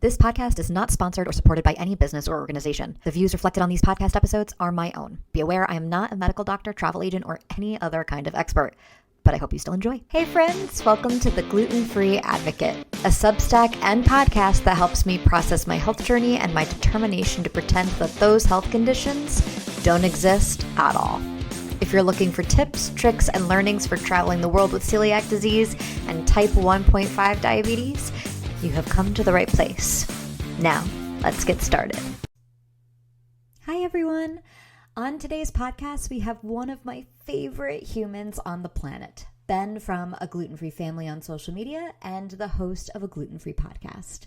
This podcast is not sponsored or supported by any business or organization. The views reflected on these podcast episodes are my own. Be aware I am not a medical doctor, travel agent, or any other kind of expert. But I hope you still enjoy. Hey friends, welcome to the Gluten-Free Advocate, a Substack and podcast that helps me process my health journey and my determination to pretend that those health conditions don't exist at all. If you're looking for tips, tricks, and learnings for traveling the world with celiac disease and type 1.5 diabetes, you have come to the right place. Now, let's get started. Hi everyone. On today's podcast, we have one of my favorite humans on the planet, Ben from A Gluten-Free Family on social media and the host of A Gluten-Free podcast.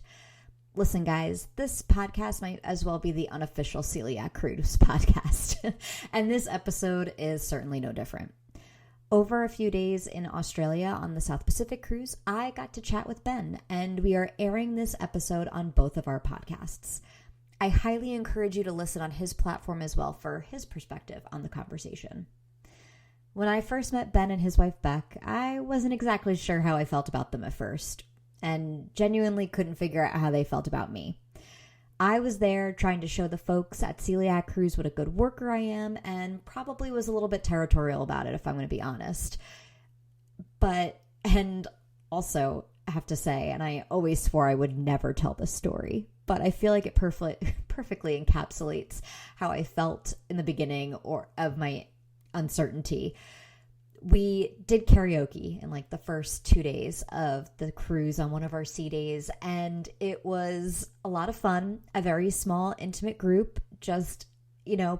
Listen, guys, this podcast might as well be the unofficial Celiac Cruise podcast, and this episode is certainly no different. Over a few days in Australia on the South Pacific cruise, I got to chat with Ben, and we are airing this episode on both of our podcasts. I highly encourage you to listen on his platform as well for his perspective on the conversation. When I first met Ben and his wife Beck, I wasn't exactly sure how I felt about them at first, and genuinely couldn't figure out how they felt about me. I was there trying to show the folks at Celiac Cruise what a good worker I am, and probably was a little bit territorial about it, if I'm going to be honest. And also, I have to say, and I always swore I would never tell this story, but I feel like it perfectly encapsulates how I felt in the beginning of my uncertainty. We did karaoke in like the first 2 days of the cruise on one of our sea days, and it was a lot of fun, a very small, intimate group, just,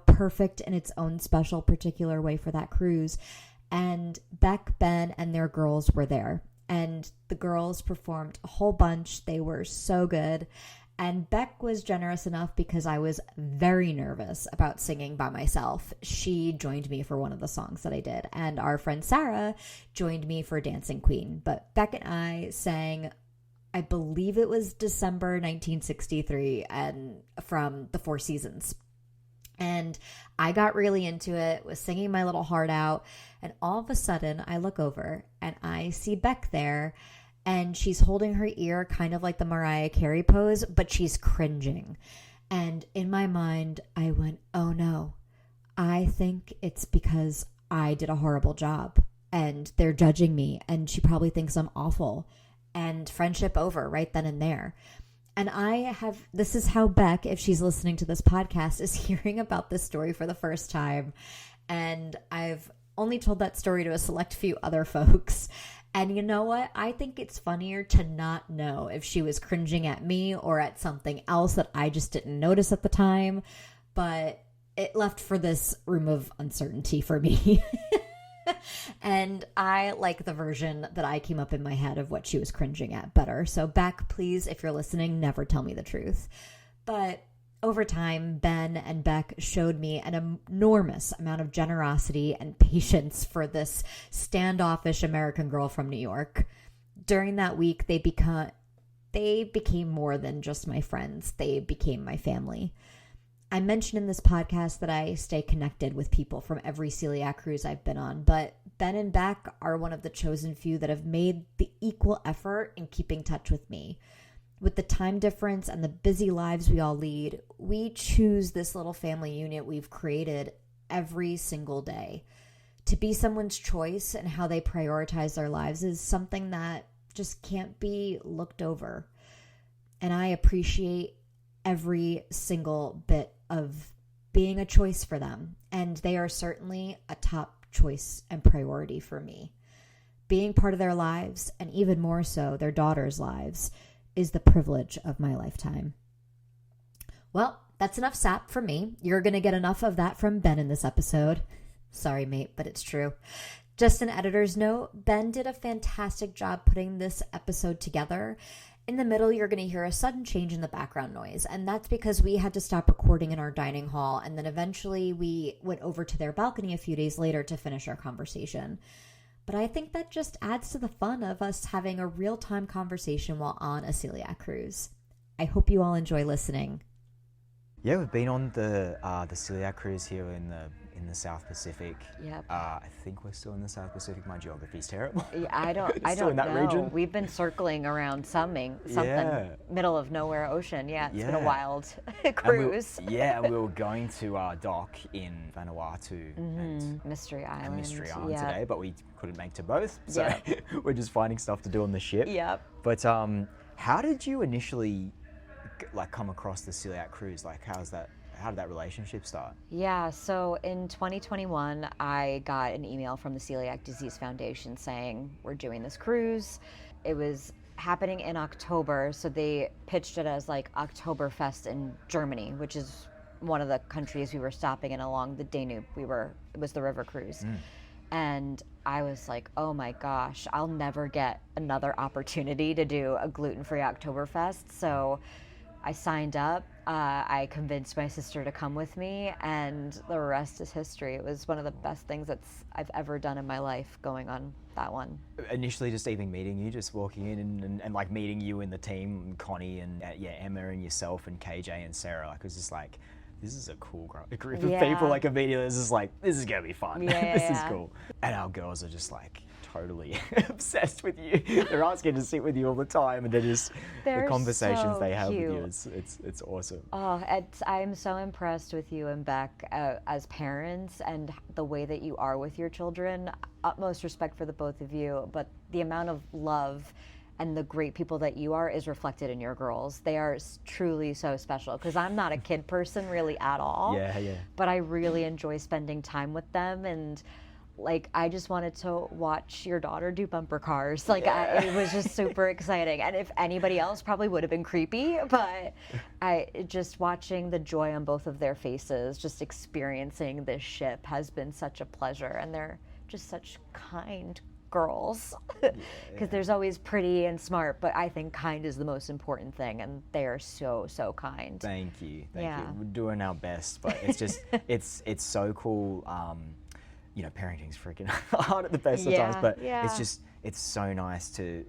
perfect in its own special, particular way for that cruise. And Beck, Ben, and their girls were there, and the girls performed a whole bunch. They were so good. And Beck was generous enough because I was very nervous about singing by myself. She joined me for one of the songs that I did. And our friend Sarah joined me for Dancing Queen. But Beck and I sang, I believe it was December 1963 and from the Four Seasons. And I got really into it, was singing my little heart out. And all of a sudden I look over and I see Beck there. And she's holding her ear kind of like the Mariah Carey pose, but she's cringing. And in my mind, I went, oh no, I think it's because I did a horrible job and they're judging me and she probably thinks I'm awful. And friendship over right then and there. And this is how Beck, if she's listening to this podcast, is hearing about this story for the first time. And I've only told that story to a select few other folks. And you know what? I think it's funnier to not know if she was cringing at me or at something else that I just didn't notice at the time. But it left for this room of uncertainty for me. And I like the version that I came up in my head of what she was cringing at better. So Beck, please, if you're listening, never tell me the truth. But over time, Ben and Beck showed me an enormous amount of generosity and patience for this standoffish American girl from New York. During that week, they became more than just my friends. They became my family. I mentioned in this podcast that I stay connected with people from every celiac cruise I've been on, but Ben and Beck are one of the chosen few that have made the equal effort in keeping touch with me. With the time difference and the busy lives we all lead, we choose this little family unit we've created every single day. To be someone's choice and how they prioritize their lives is something that just can't be looked over. And I appreciate every single bit of being a choice for them. And they are certainly a top choice and priority for me. Being part of their lives, and even more so, their daughters' lives, is the privilege of my lifetime. Well, that's enough sap from me. You're going to get enough of that from Ben in this episode. Sorry, mate, but it's true. Just an editor's note, Ben did a fantastic job putting this episode together. In the middle, you're going to hear a sudden change in the background noise, and that's because we had to stop recording in our dining hall, and then eventually we went over to their balcony a few days later to finish our conversation. But I think that just adds to the fun of us having a real-time conversation while on a celiac cruise. I hope you all enjoy listening. Yeah, we've been on the celiac cruise here in the South Pacific. Yep. I think we're still in the South Pacific. My geography's terrible. Yeah, I don't Still in that know. region? We've been circling around something Yeah. middle of nowhere ocean. Yeah, it's been a Yeah. wild And cruise. we were going to dock in Vanuatu and Mystery Island. Mystery Island Yeah. today, but we couldn't make to both, so Yeah. we're just finding stuff to do on the ship. Yep. But how did you initially come across the celiac cruise? Like, how did that relationship start? Yeah, so in 2021, I got an email from the Celiac Disease Foundation saying, we're doing this cruise. It was happening in October, so they pitched it as like Oktoberfest in Germany, which is one of the countries we were stopping in along the Danube. It was the river cruise. And I was like, oh my gosh, I'll never get another opportunity to do a gluten-free Oktoberfest. So I signed up. I convinced my sister to come with me, and the rest is history. It was one of the best things I've ever done in my life, going on that one. Initially, just even meeting you, just walking in and like meeting you and the team, Connie and Emma and yourself and KJ and Sarah, like it was just like, this is a cool group of people. Like immediately, this is like, this is gonna be fun. This is cool. And our girls are just like totally obsessed with you. They're asking to sit with you all the time, and the conversations so they have cute. with you. It's awesome. Oh, I'm so impressed with you and Beck as parents, and the way that you are with your children. Utmost respect for the both of you, but the amount of love and the great people that you are is reflected in your girls. They are truly so special, because I'm not a kid person really at all. Yeah. But I really enjoy spending time with them, and like, I just wanted to watch your daughter do bumper cars. Like, it was just super exciting. And if anybody else, probably would have been creepy, but just watching the joy on both of their faces, just experiencing this ship has been such a pleasure. And they're just such kind girls, because there's always pretty and smart, but I think kind is the most important thing, and they are so kind. Thank you. We're doing our best, but it's just it's so cool. Parenting's freaking hard at the best of times, but it's so nice to,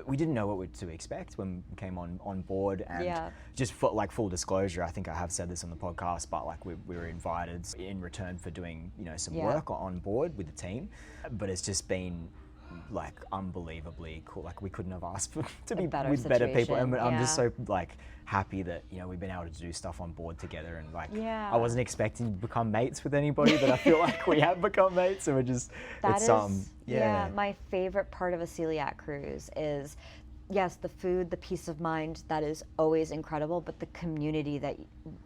we didn't know what to expect when we came on board, and just for like full disclosure, I think I have said this on the podcast, but like we were invited in return for doing, some work on board with the team, but it's just been like unbelievably cool. Like, we couldn't have asked to be with better people, and I'm just so like happy that we've been able to do stuff on board together, and like I wasn't expecting to become mates with anybody, but I feel like we have become mates, and we're just my favorite part of a celiac cruise is, yes, the food, the peace of mind, that is always incredible, but the community that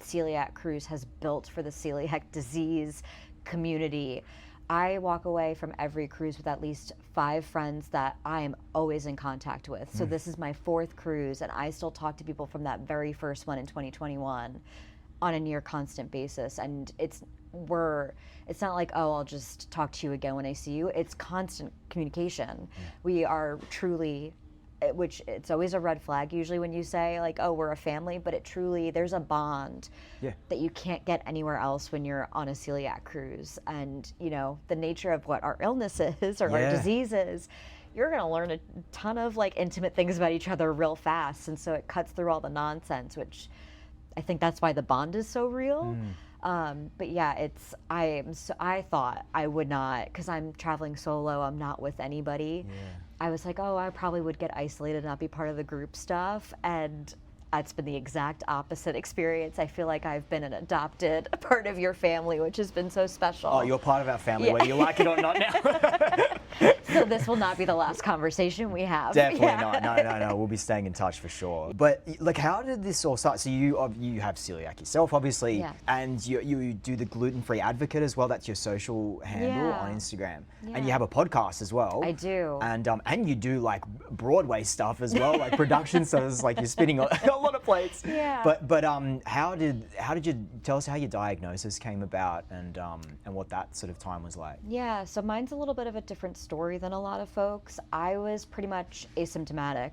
Celiac Cruise has built for the celiac disease community. I walk away from every cruise with at least 5 friends that I am always in contact with. So this is my 4th cruise, and I still talk to people from that very first one in 2021 on a near constant basis. And it's not like, oh, I'll just talk to you again when I see you. It's constant communication. We are truly, which it's always a red flag usually when you say like, oh, we're a family, but there's a bond that you can't get anywhere else when you're on a celiac cruise. And the nature of what our illness is or our disease is, you're going to learn a ton of like intimate things about each other real fast, and so it cuts through all the nonsense, which I think that's why the bond is so real. But yeah, I thought I would not, because I'm traveling solo, I'm not with anybody. I was like, oh, I probably would get isolated, not be part of the group stuff, and that's been the exact opposite experience. I feel like I've been an adopted part of your family, which has been so special. Oh, you're part of our family, whether you like it or not now. So this will not be the last conversation we have. Definitely not. No. We'll be staying in touch for sure. But like, how did this all start? So you have celiac yourself, obviously, and you do the gluten-free advocate as well. That's your social handle on Instagram, and you have a podcast as well. I do. And you do like Broadway stuff as well, like production stuff. It's like you're spinning a lot of plates. But how did you tell us how your diagnosis came about, and what that sort of time was like? Yeah, so mine's a little bit of a different story than a lot of folks. I was pretty much asymptomatic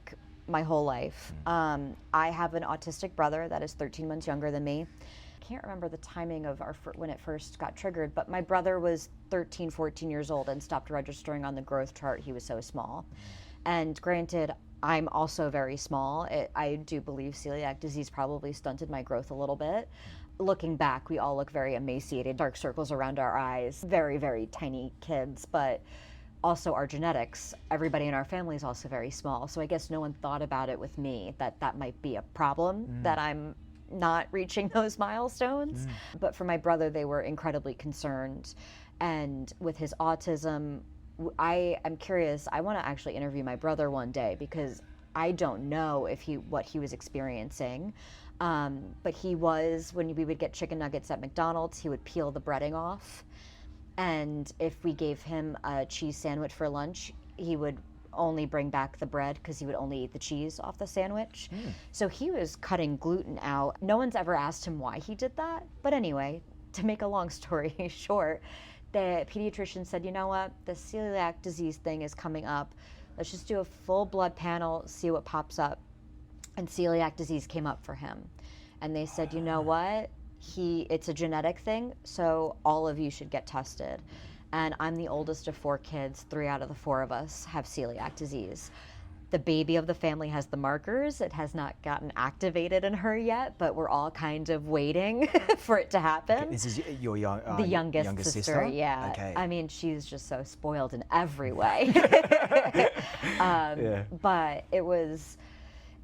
my whole life. I have an autistic brother that is 13 months younger than me. I can't remember the timing of when it first got triggered, but my brother was 13, 14 years old and stopped registering on the growth chart. He was so small. And granted, I'm also very small. I do believe celiac disease probably stunted my growth a little bit. Looking back, we all look very emaciated, dark circles around our eyes, very, very tiny kids, but also our genetics. Everybody in our family is also very small. So I guess no one thought about it with me, that might be a problem, that I'm not reaching those milestones. But for my brother, they were incredibly concerned. And with his autism, I am curious. I want to actually interview my brother one day because I don't know what he was experiencing. But he was, when we would get chicken nuggets at McDonald's, he would peel the breading off. And if we gave him a cheese sandwich for lunch, he would only bring back the bread because he would only eat the cheese off the sandwich. So he was cutting gluten out. No one's ever asked him why he did that. But anyway, to make a long story short, the pediatrician said, you know what, the celiac disease thing is coming up. Let's just do a full blood panel, see what pops up. And celiac disease came up for him. And they said, you know what, it's a genetic thing, so all of you should get tested. And I'm the oldest of 4 kids. 3 out of the 4 of us have celiac disease. The baby of the family has the markers. It has not gotten activated in her yet, but we're all kind of waiting for it to happen. Okay, this is your the youngest sister? Yeah. Okay. I mean, she's just so spoiled in every way. But it was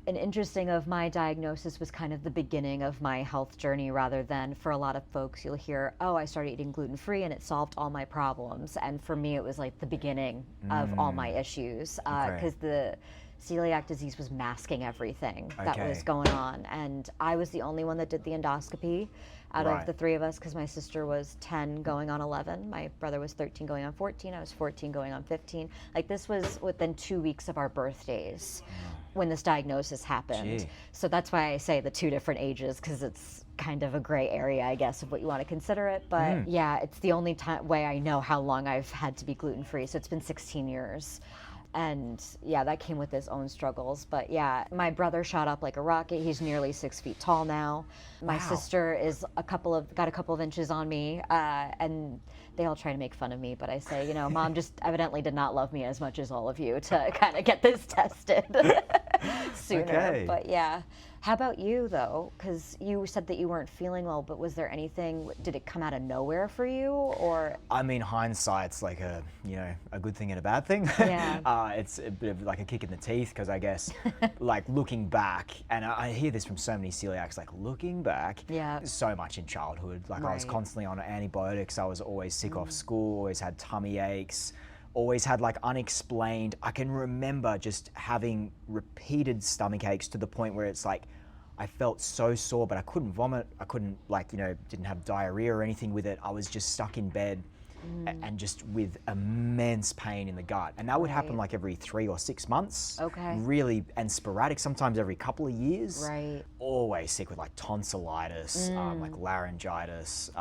an interesting of my diagnosis was kind of the beginning of my health journey, rather than for a lot of folks you'll hear, oh, I started eating gluten-free and it solved all my problems. And for me, it was like the beginning of all my issues, because the celiac disease was masking everything that was going on. And I was the only one that did the endoscopy out of the 3 of us, because my sister was 10 going on 11. My brother was 13 going on 14. I was 14 going on 15. Like, this was within 2 weeks of our birthdays when this diagnosis happened. Gee. So that's why I say the 2 different ages, because it's kind of a gray area, I guess, of what you want to consider it. But yeah, it's the only way I know how long I've had to be gluten-free. So it's been 16 years. And yeah, that came with its own struggles. But yeah, my brother shot up like a rocket. He's nearly 6 feet tall now. My sister is got a couple of inches on me, and they all try to make fun of me. But I say, you know, Mom just evidently did not love me as much as all of you to kind of get this tested sooner. Okay. But yeah. How about you, though? Because you said that you weren't feeling well, but was there anything, did it come out of nowhere for you, or? I mean, hindsight's like a good thing and a bad thing. Yeah. It's a bit of like a kick in the teeth, because I guess, like, looking back, and I hear this from so many celiacs, like, looking back, so much in childhood. Like, I was constantly on antibiotics, I was always sick off school, always had tummy aches, always had like unexplained. I can remember just having repeated stomach aches to the point where it's like I felt so sore, but I couldn't vomit. I couldn't, like, didn't have diarrhea or anything with it. I was just stuck in bed and just with immense pain in the gut. And that would happen like every 3 or 6 months. Okay. Really, and sporadic, sometimes every couple of years. Right. Always sick with like tonsillitis, like laryngitis,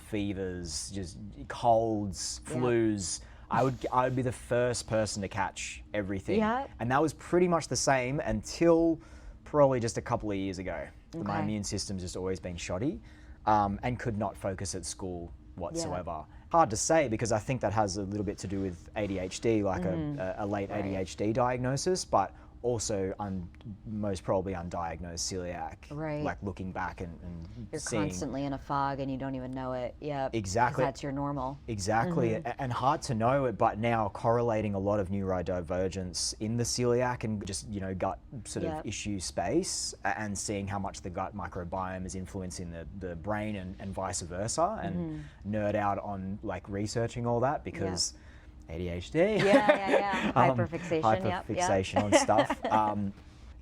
fevers, just colds, flus. I would be the first person to catch everything. Yeah. And that was pretty much the same until probably just a couple of years ago. Okay. My immune system's just always been shoddy, and could not focus at school whatsoever. Yeah. Hard to say, because I think that has a little bit to do with ADHD, like a late ADHD diagnosis, but also most probably undiagnosed celiac. Right. Like, looking back and you're seeing, constantly in a fog and you don't even know it. Yeah. Exactly. That's your normal. Exactly. And hard to know it, but now correlating a lot of neurodivergence in the celiac and just, gut sort of issue space, and seeing how much the gut microbiome is influencing the brain and vice versa, and nerd out on like researching all that, because ADHD. Hyperfixation. Hyperfixation on stuff.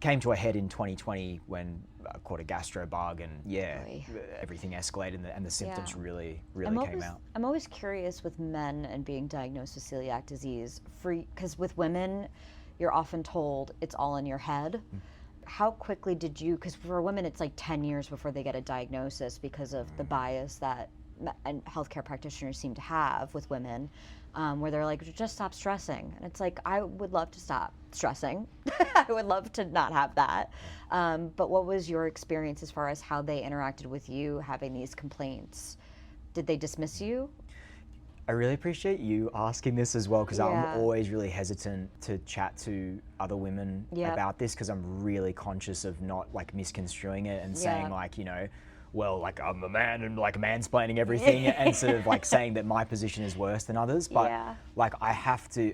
Came to a head in 2020 when I caught a gastro bug, and everything escalated, and the symptoms really came out. I'm always curious with men and being diagnosed with celiac disease, because with women, you're often told it's all in your head. How quickly did you, because for women it's like 10 years before they get a diagnosis because of the bias that and healthcare practitioners seem to have with women, where they're like, just stop stressing. And it's like, I would love to stop stressing. I would love to not have that. But what was your experience as far as how they interacted with you having these complaints? Did they dismiss you? I really appreciate you asking this as well, because I'm always really hesitant to chat to other women about this, because I'm really conscious of not like misconstruing it and saying like, you know, well, like I'm a man and like mansplaining everything and sort of like saying that my position is worse than others. But like I have to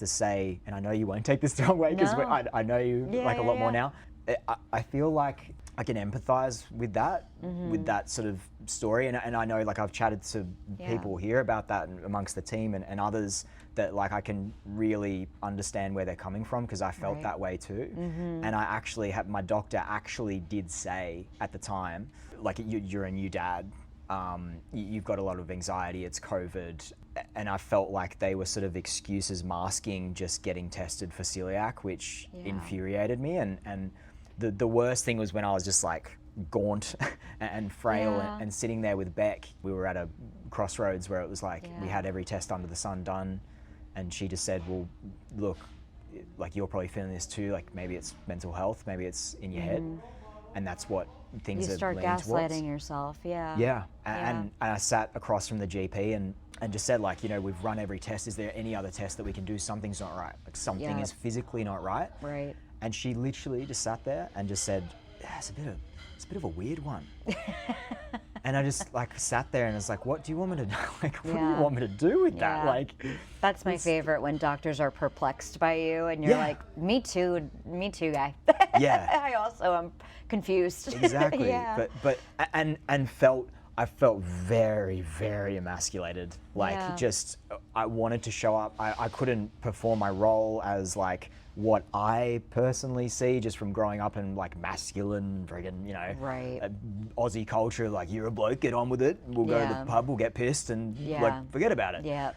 say, and I know you won't take this the wrong way, because I know you like a lot more now. I feel like I can empathize with that sort of story, and I know like I've chatted to people here about that amongst the team and others, that like I can really understand where they're coming from, because I felt that way too. And I actually my doctor actually did say at the time, like, you're a new dad, you've got a lot of anxiety, it's COVID. And I felt like they were sort of excuses masking just getting tested for celiac, which infuriated me. And the worst thing was when I was just like gaunt and frail and sitting there with Beck. We were at a crossroads where it was like we had every test under the sun done, and she just said, well, look, like you're probably feeling this too, like maybe it's mental health, maybe it's in your head, and that's what things you are start leaning gaslighting towards. yourself. And I sat across from the GP and just said, like, you know, we've run every test, is there any other test that we can do? Something's not right, like something is physically not right. And she literally just sat there and just said, yeah, it's a bit of a weird one. And I just like sat there and was like, what do you want me to do? Like, what do you want me to do with that? Like, that's my favorite, when doctors are perplexed by you and you're like, me too, guy. I also am confused. Exactly. But I felt very, very emasculated. Like, just, I wanted to show up. I couldn't perform my role as like what I personally see just from growing up in like masculine, friggin', you know, Aussie culture. Like, you're a bloke, get on with it. We'll go to the pub, we'll get pissed, and like forget about it.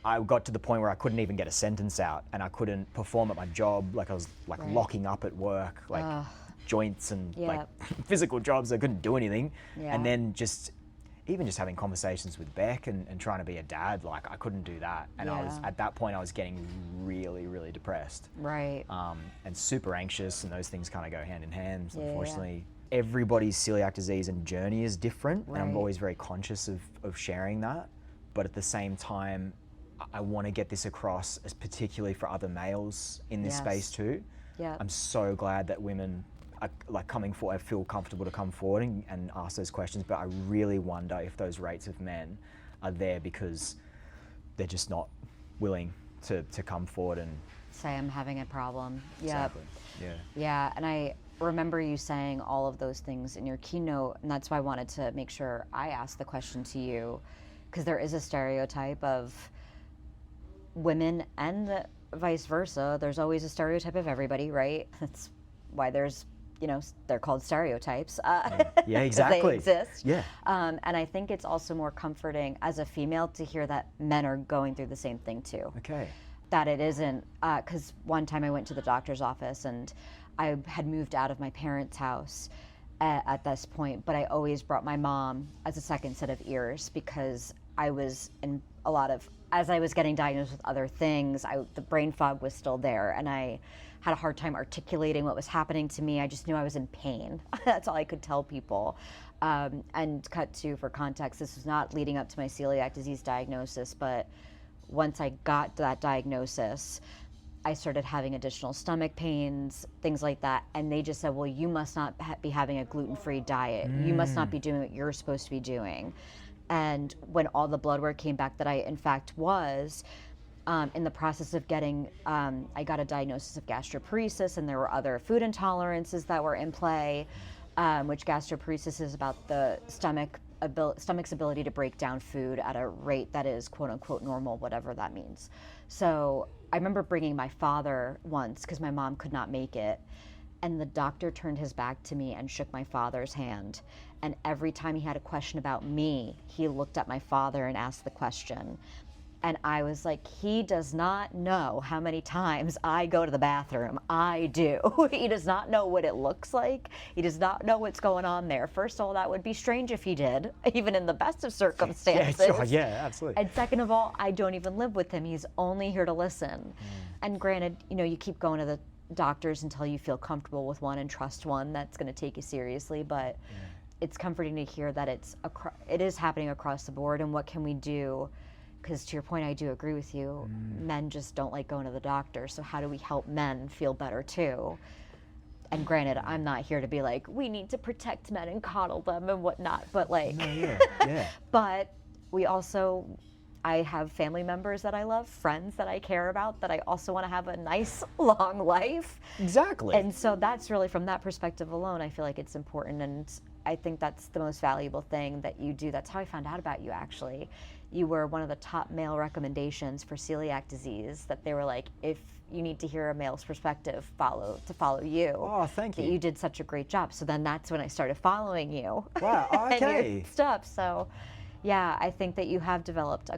I got to the point where I couldn't even get a sentence out, and I couldn't perform at my job. Like, I was like locking up at work, like joints and like physical jobs. I couldn't do anything. And then even just having conversations with Beck and trying to be a dad, like I couldn't do that. And I was, at that point, I was getting really, really depressed. And super anxious, and those things kind of go hand in hand, unfortunately. Everybody's celiac disease and journey is different, and I'm always very conscious of sharing that. But at the same time, I want to get this across, as particularly for other males in this space too. I'm so glad that women are like coming forward, I feel comfortable to come forward and ask those questions, but I really wonder if those rates of men are there because they're just not willing to come forward and say, I'm having a problem. Exactly. And I remember you saying all of those things in your keynote, and that's why I wanted to make sure I asked the question to you, because there is a stereotype of women and vice versa. There's always a stereotype of everybody, right? That's why there's, you know, they're called stereotypes. Exactly. They exist. And I think it's also more comforting as a female to hear that men are going through the same thing too. That it isn't, because one time I went to the doctor's office and I had moved out of my parents' house at this point, but I always brought my mom as a second set of ears, because I was in a lot of, as I was getting diagnosed with other things, the brain fog was still there, and I had a hard time articulating what was happening to me. I just knew I was in pain. That's all I could tell people. And cut to, for context, this was not leading up to my celiac disease diagnosis, but once I got that diagnosis, I started having additional stomach pains, things like that. And they just said, well, you must not be having a gluten-free diet. You must not be doing what you're supposed to be doing. And when all the blood work came back that I, in fact, was, in the process of getting, I got a diagnosis of gastroparesis, and there were other food intolerances that were in play, which gastroparesis is about the stomach's ability to break down food at a rate that is quote unquote normal, whatever that means. So I remember bringing my father once, because my mom could not make it, and the doctor turned his back to me and shook my father's hand. And every time he had a question about me, he looked at my father and asked the question. And I was like, he does not know how many times I go to the bathroom. I do. He does not know what it looks like. He does not know what's going on there. First of all, that would be strange if he did, even in the best of circumstances. Yeah, absolutely. And second of all, I don't even live with him. He's only here to listen. And granted, you know, you keep going to the doctors until you feel comfortable with one and trust one that's going to take you seriously. But it's comforting to hear that it is happening across the board. And what can we do? because to your point, I do agree with you. Men just don't like going to the doctor. So how do we help men feel better too? And granted, I'm not here to be like, we need to protect men and coddle them and whatnot, but like, but we also, I have family members that I love, friends that I care about, that I also want to have a nice long life. Exactly. And so that's really, from that perspective alone, I feel like it's important. And I think that's the most valuable thing that you do. That's how I found out about you, actually. You were one of the top male recommendations for celiac disease, that they were like, if you need to hear a male's perspective, follow you. Oh, thank you. That you did such a great job. So then that's when I started following you. Wow, okay. And your stuff. So yeah, I think that you have developed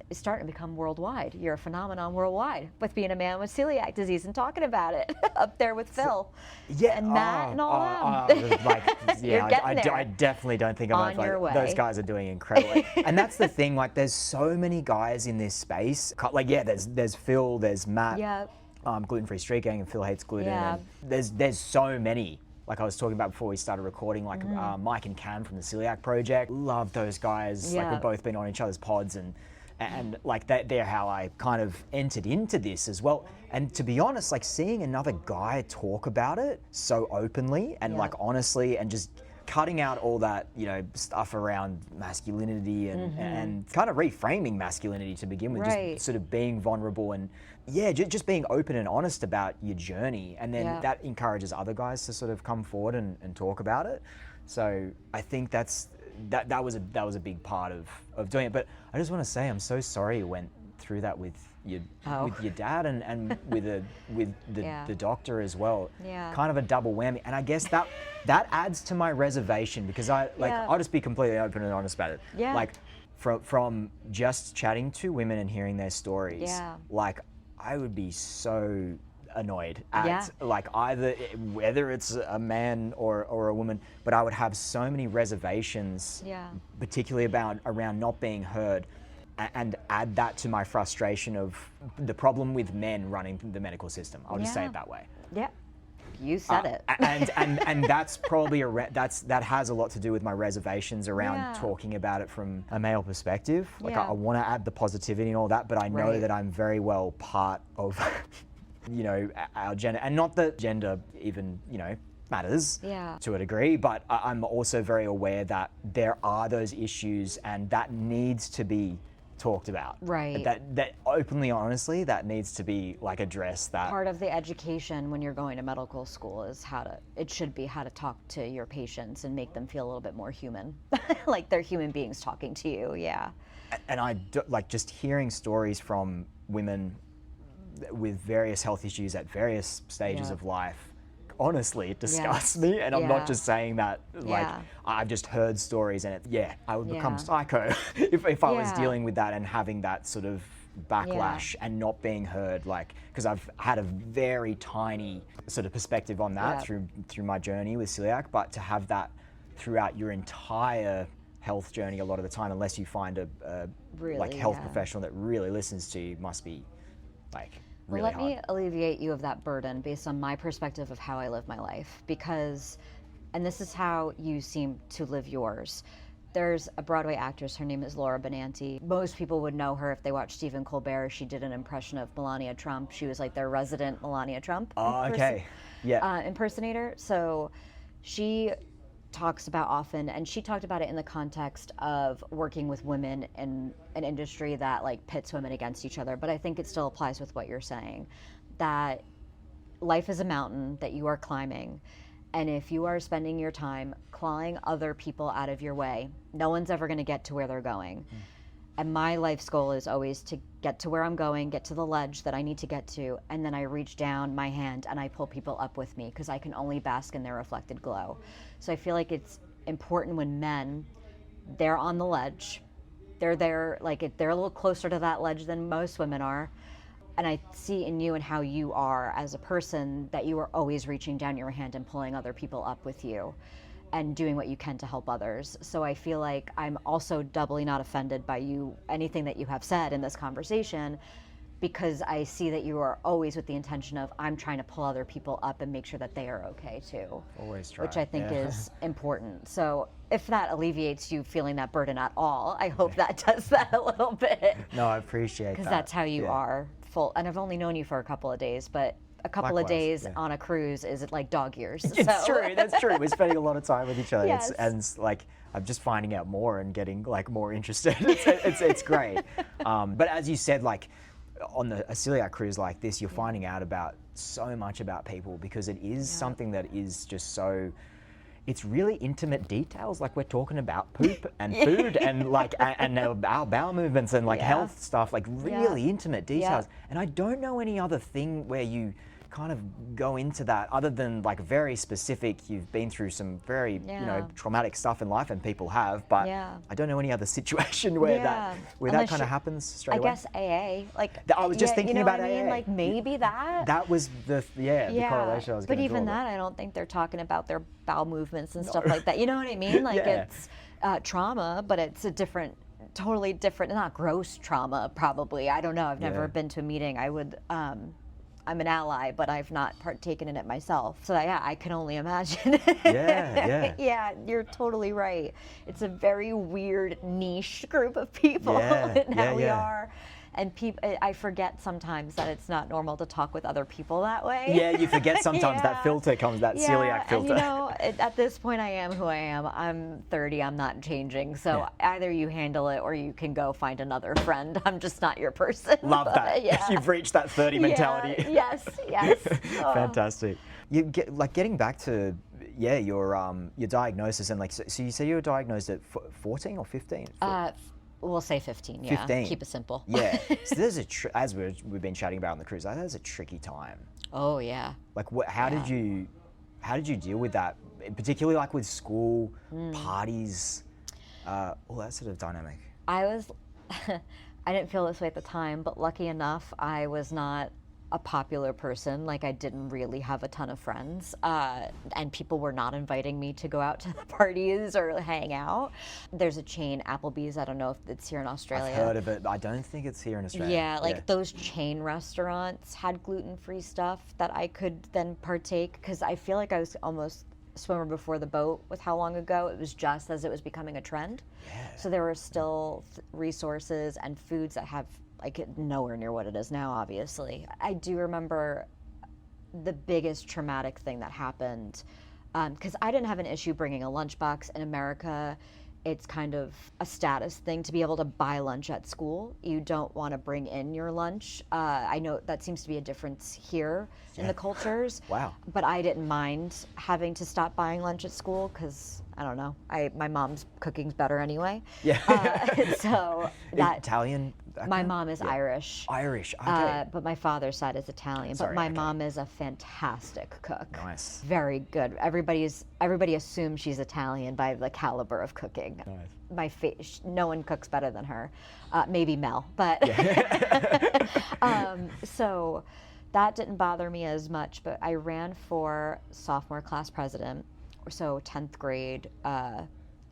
it's starting to become worldwide. You're a phenomenon worldwide with being a man with celiac disease and talking about it up there with Phil and Matt and all them. I definitely don't think I'm on your way. Those guys are doing incredibly. And that's the thing, like there's so many guys in this space. Like there's Phil, there's Matt, Gluten-Free Street Gang, and Phil Hates Gluten. Yeah. And there's so many. Like I was talking about before we started recording, like Mike and Cam from the Celiac Project. Love those guys. Like we've both been on each other's pods and like they're how I kind of entered into this as well. And to be honest, like seeing another guy talk about it so openly and like honestly, and just cutting out all that, you know, stuff around masculinity and kind of reframing masculinity to begin with, just sort of being vulnerable and just being open and honest about your journey. And then that encourages other guys to sort of come forward and talk about it. So I think that was a big part of doing it. But I just want to say I'm so sorry you went through that with your dad and with the doctor as well. Yeah. Kind of a double whammy. And I guess that adds to my reservation, because I'll just be completely open and honest about it. Yeah. Like from just chatting to women and hearing their stories, like I would be so annoyed at like either whether it's a man or a woman, but I would have so many reservations, particularly around not being heard, and add that to my frustration of the problem with men running the medical system. I'll just say it that way. Yeah, you said it. And that's probably that has a lot to do with my reservations around talking about it from a male perspective. Like I want to add the positivity and all that, but I know that I'm very well part of you know, our gender, and not that gender even, you know, matters to a degree, but I'm also very aware that there are those issues and that needs to be talked about. Right. That openly, honestly, that needs to be like addressed. That part of the education when you're going to medical school is how to talk to your patients and make them feel a little bit more human, like they're human beings talking to you. Yeah. And like just hearing stories from women with various health issues at various stages of life, honestly, it disgusts me. And I'm not just saying that, like, I've just heard stories and I would become psycho if I was dealing with that and having that sort of backlash and not being heard, like, because I've had a very tiny sort of perspective on that through my journey with celiac, but to have that throughout your entire health journey a lot of the time, unless you find a really, like health professional that really listens to you, must be like really hard. Let me alleviate you of that burden based on my perspective of how I live my life, because, and this is how you seem to live yours. There's a Broadway actress, her name is Laura Benanti. Most people would know her if they watched Stephen Colbert. She did an impression of Melania Trump. She was like their resident Melania Trump impersonator. So she talks about often, and she talked about it in the context of working with women in an industry that like pits women against each other. But I think it still applies with what you're saying, that life is a mountain that you are climbing. And if you are spending your time clawing other people out of your way, no one's ever going to get to where they're going. And my life's goal is always to get to where I'm going, get to the ledge that I need to get to, and then I reach down my hand and I pull people up with me, because I can only bask in their reflected glow. So I feel like it's important when men, they're on the ledge, they're there, like they're a little closer to that ledge than most women are. And I see in you and how you are as a person that you are always reaching down your hand and pulling other people up with you and doing what you can to help others. So I feel like I'm also doubly not offended by anything that you have said in this conversation, because I see that you are always with the intention of, I'm trying to pull other people up and make sure that they are okay too. Always try. Which I think is important. So if that alleviates you feeling that burden at all, I hope that does that a little bit. No, I appreciate that. Because that's how you are full. And I've only known you for a couple of days, but a couple of days on a cruise is like dog years. It's true, that's true. We're spending a lot of time with each other. Yes. And like, I'm just finding out more and getting like more interested. It's great. But as you said, like on a celiac cruise like this, you're finding out about so much about people, because it is something that is just so, it's really intimate details. Like we're talking about poop and food and like, and our bowel movements and like health stuff, like really intimate details. And I don't know any other thing where you kind of go into that other than like very specific. You've been through some very you know, traumatic stuff in life, and people have, but I don't know any other situation where that kind of happens straight away. I guess AA, like I was just thinking about AA. Like maybe that was the correlation I was going to draw. But even that, I don't think they're talking about their bowel movements and stuff like that. You know what I mean? Like it's trauma, but it's a different, totally different, not gross trauma probably. I don't know. I've never been to a meeting. I would I'm an ally, but I've not partaken in it myself. So yeah, I can only imagine. Yeah, you're totally right. It's a very weird niche group of people and how we are. And I forget sometimes that it's not normal to talk with other people that way. Yeah, you forget sometimes that filter comes, that celiac filter. And you know, at this point I am who I am. I'm 30, I'm not changing. So either you handle it or you can go find another friend. I'm just not your person. Love that. You've reached that 30 mentality. Yes. Fantastic. You get, like, getting back to your diagnosis, and like, so you say you were diagnosed at 14 or 15? We'll say 15, 15. Keep it simple. Yeah. So there's as we've been chatting about on the cruise, that was a tricky time. Oh, yeah. Like, how did you deal with that? Particularly like with school, parties, all that sort of dynamic. I didn't feel this way at the time, but lucky enough, I was not a popular person. Like, I didn't really have a ton of friends, and people were not inviting me to go out to the parties or hang out. There's a chain, Applebee's, I don't know if it's here in Australia. I've heard of it, but I don't think it's here in Australia. Yeah, those chain restaurants had gluten-free stuff that I could then partake, because I feel like I was almost swimmer before the boat with how long ago. It was just as it was becoming a trend. Yeah. So there were still resources and foods that have nowhere near what it is now, obviously. I do remember the biggest traumatic thing that happened, because I didn't have an issue bringing a lunchbox. In America, it's kind of a status thing to be able to buy lunch at school. You don't want to bring in your lunch. I know that seems to be a difference here in the cultures. Wow. But I didn't mind having to stop buying lunch at school, because I don't know, my mom's cooking's better anyway. Yeah. So that Italian. My mom is Irish. Irish, okay. But my father's side is Italian. Sorry, but my mom is a fantastic cook. Nice. Very good. Everybody assumes she's Italian by the caliber of cooking. Nice. No one cooks better than her. Maybe Mel, but so that didn't bother me as much. But I ran for sophomore class president, so 10th grade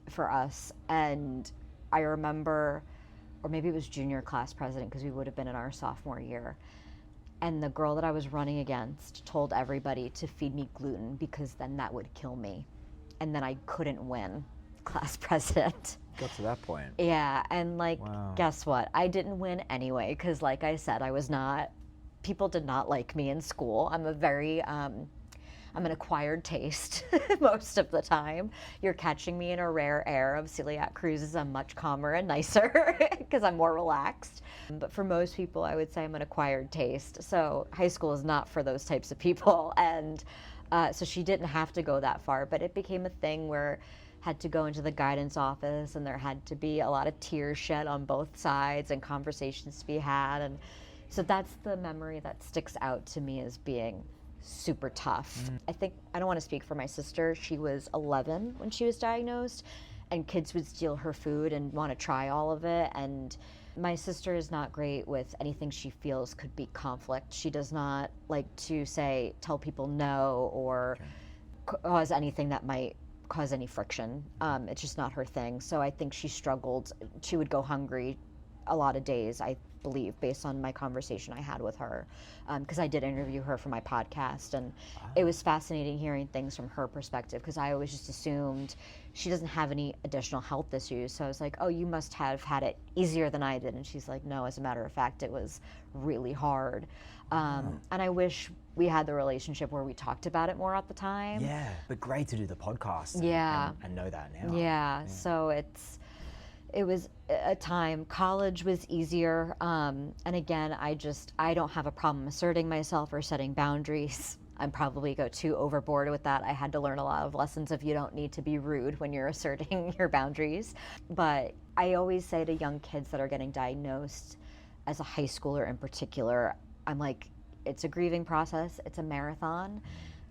for us, and I remember. Or maybe it was junior class president, because we would have been in our sophomore year. And the girl that I was running against told everybody to feed me gluten, because then that would kill me. And then I couldn't win class president. Got to that point. Yeah, and guess what? I didn't win anyway, because like I said, people did not like me in school. I'm I'm an acquired taste most of the time. You're catching me in a rare air of celiac cruises. I'm much calmer and nicer because I'm more relaxed. But for most people, I would say I'm an acquired taste. So high school is not for those types of people. And so she didn't have to go that far, but it became a thing where had to go into the guidance office, and there had to be a lot of tears shed on both sides and conversations to be had. And so that's the memory that sticks out to me as being super tough. I don't want to speak for my sister. She was 11 when she was diagnosed, and kids would steal her food and want to try all of it. And my sister is not great with anything she feels could be conflict. She does not like to tell people no, or cause anything that might cause any friction. It's just not her thing. So I think she struggled. She would go hungry a lot of days. I believe, based on my conversation I had with her, because I did interview her for my podcast, and it was fascinating hearing things from her perspective, because I always just assumed she doesn't have any additional health issues. So I was like, oh, you must have had it easier than I did. And she's like, no, as a matter of fact, it was really hard. And I wish we had the relationship where we talked about it more at the time. Yeah, but great to do the podcast and know that now. Yeah, so it was a time. College was easier. And again, I don't have a problem asserting myself or setting boundaries. I probably go too overboard with that. I had to learn a lot of lessons of you don't need to be rude when you're asserting your boundaries. But I always say to young kids that are getting diagnosed, as a high schooler in particular, I'm like, it's a grieving process. It's a marathon.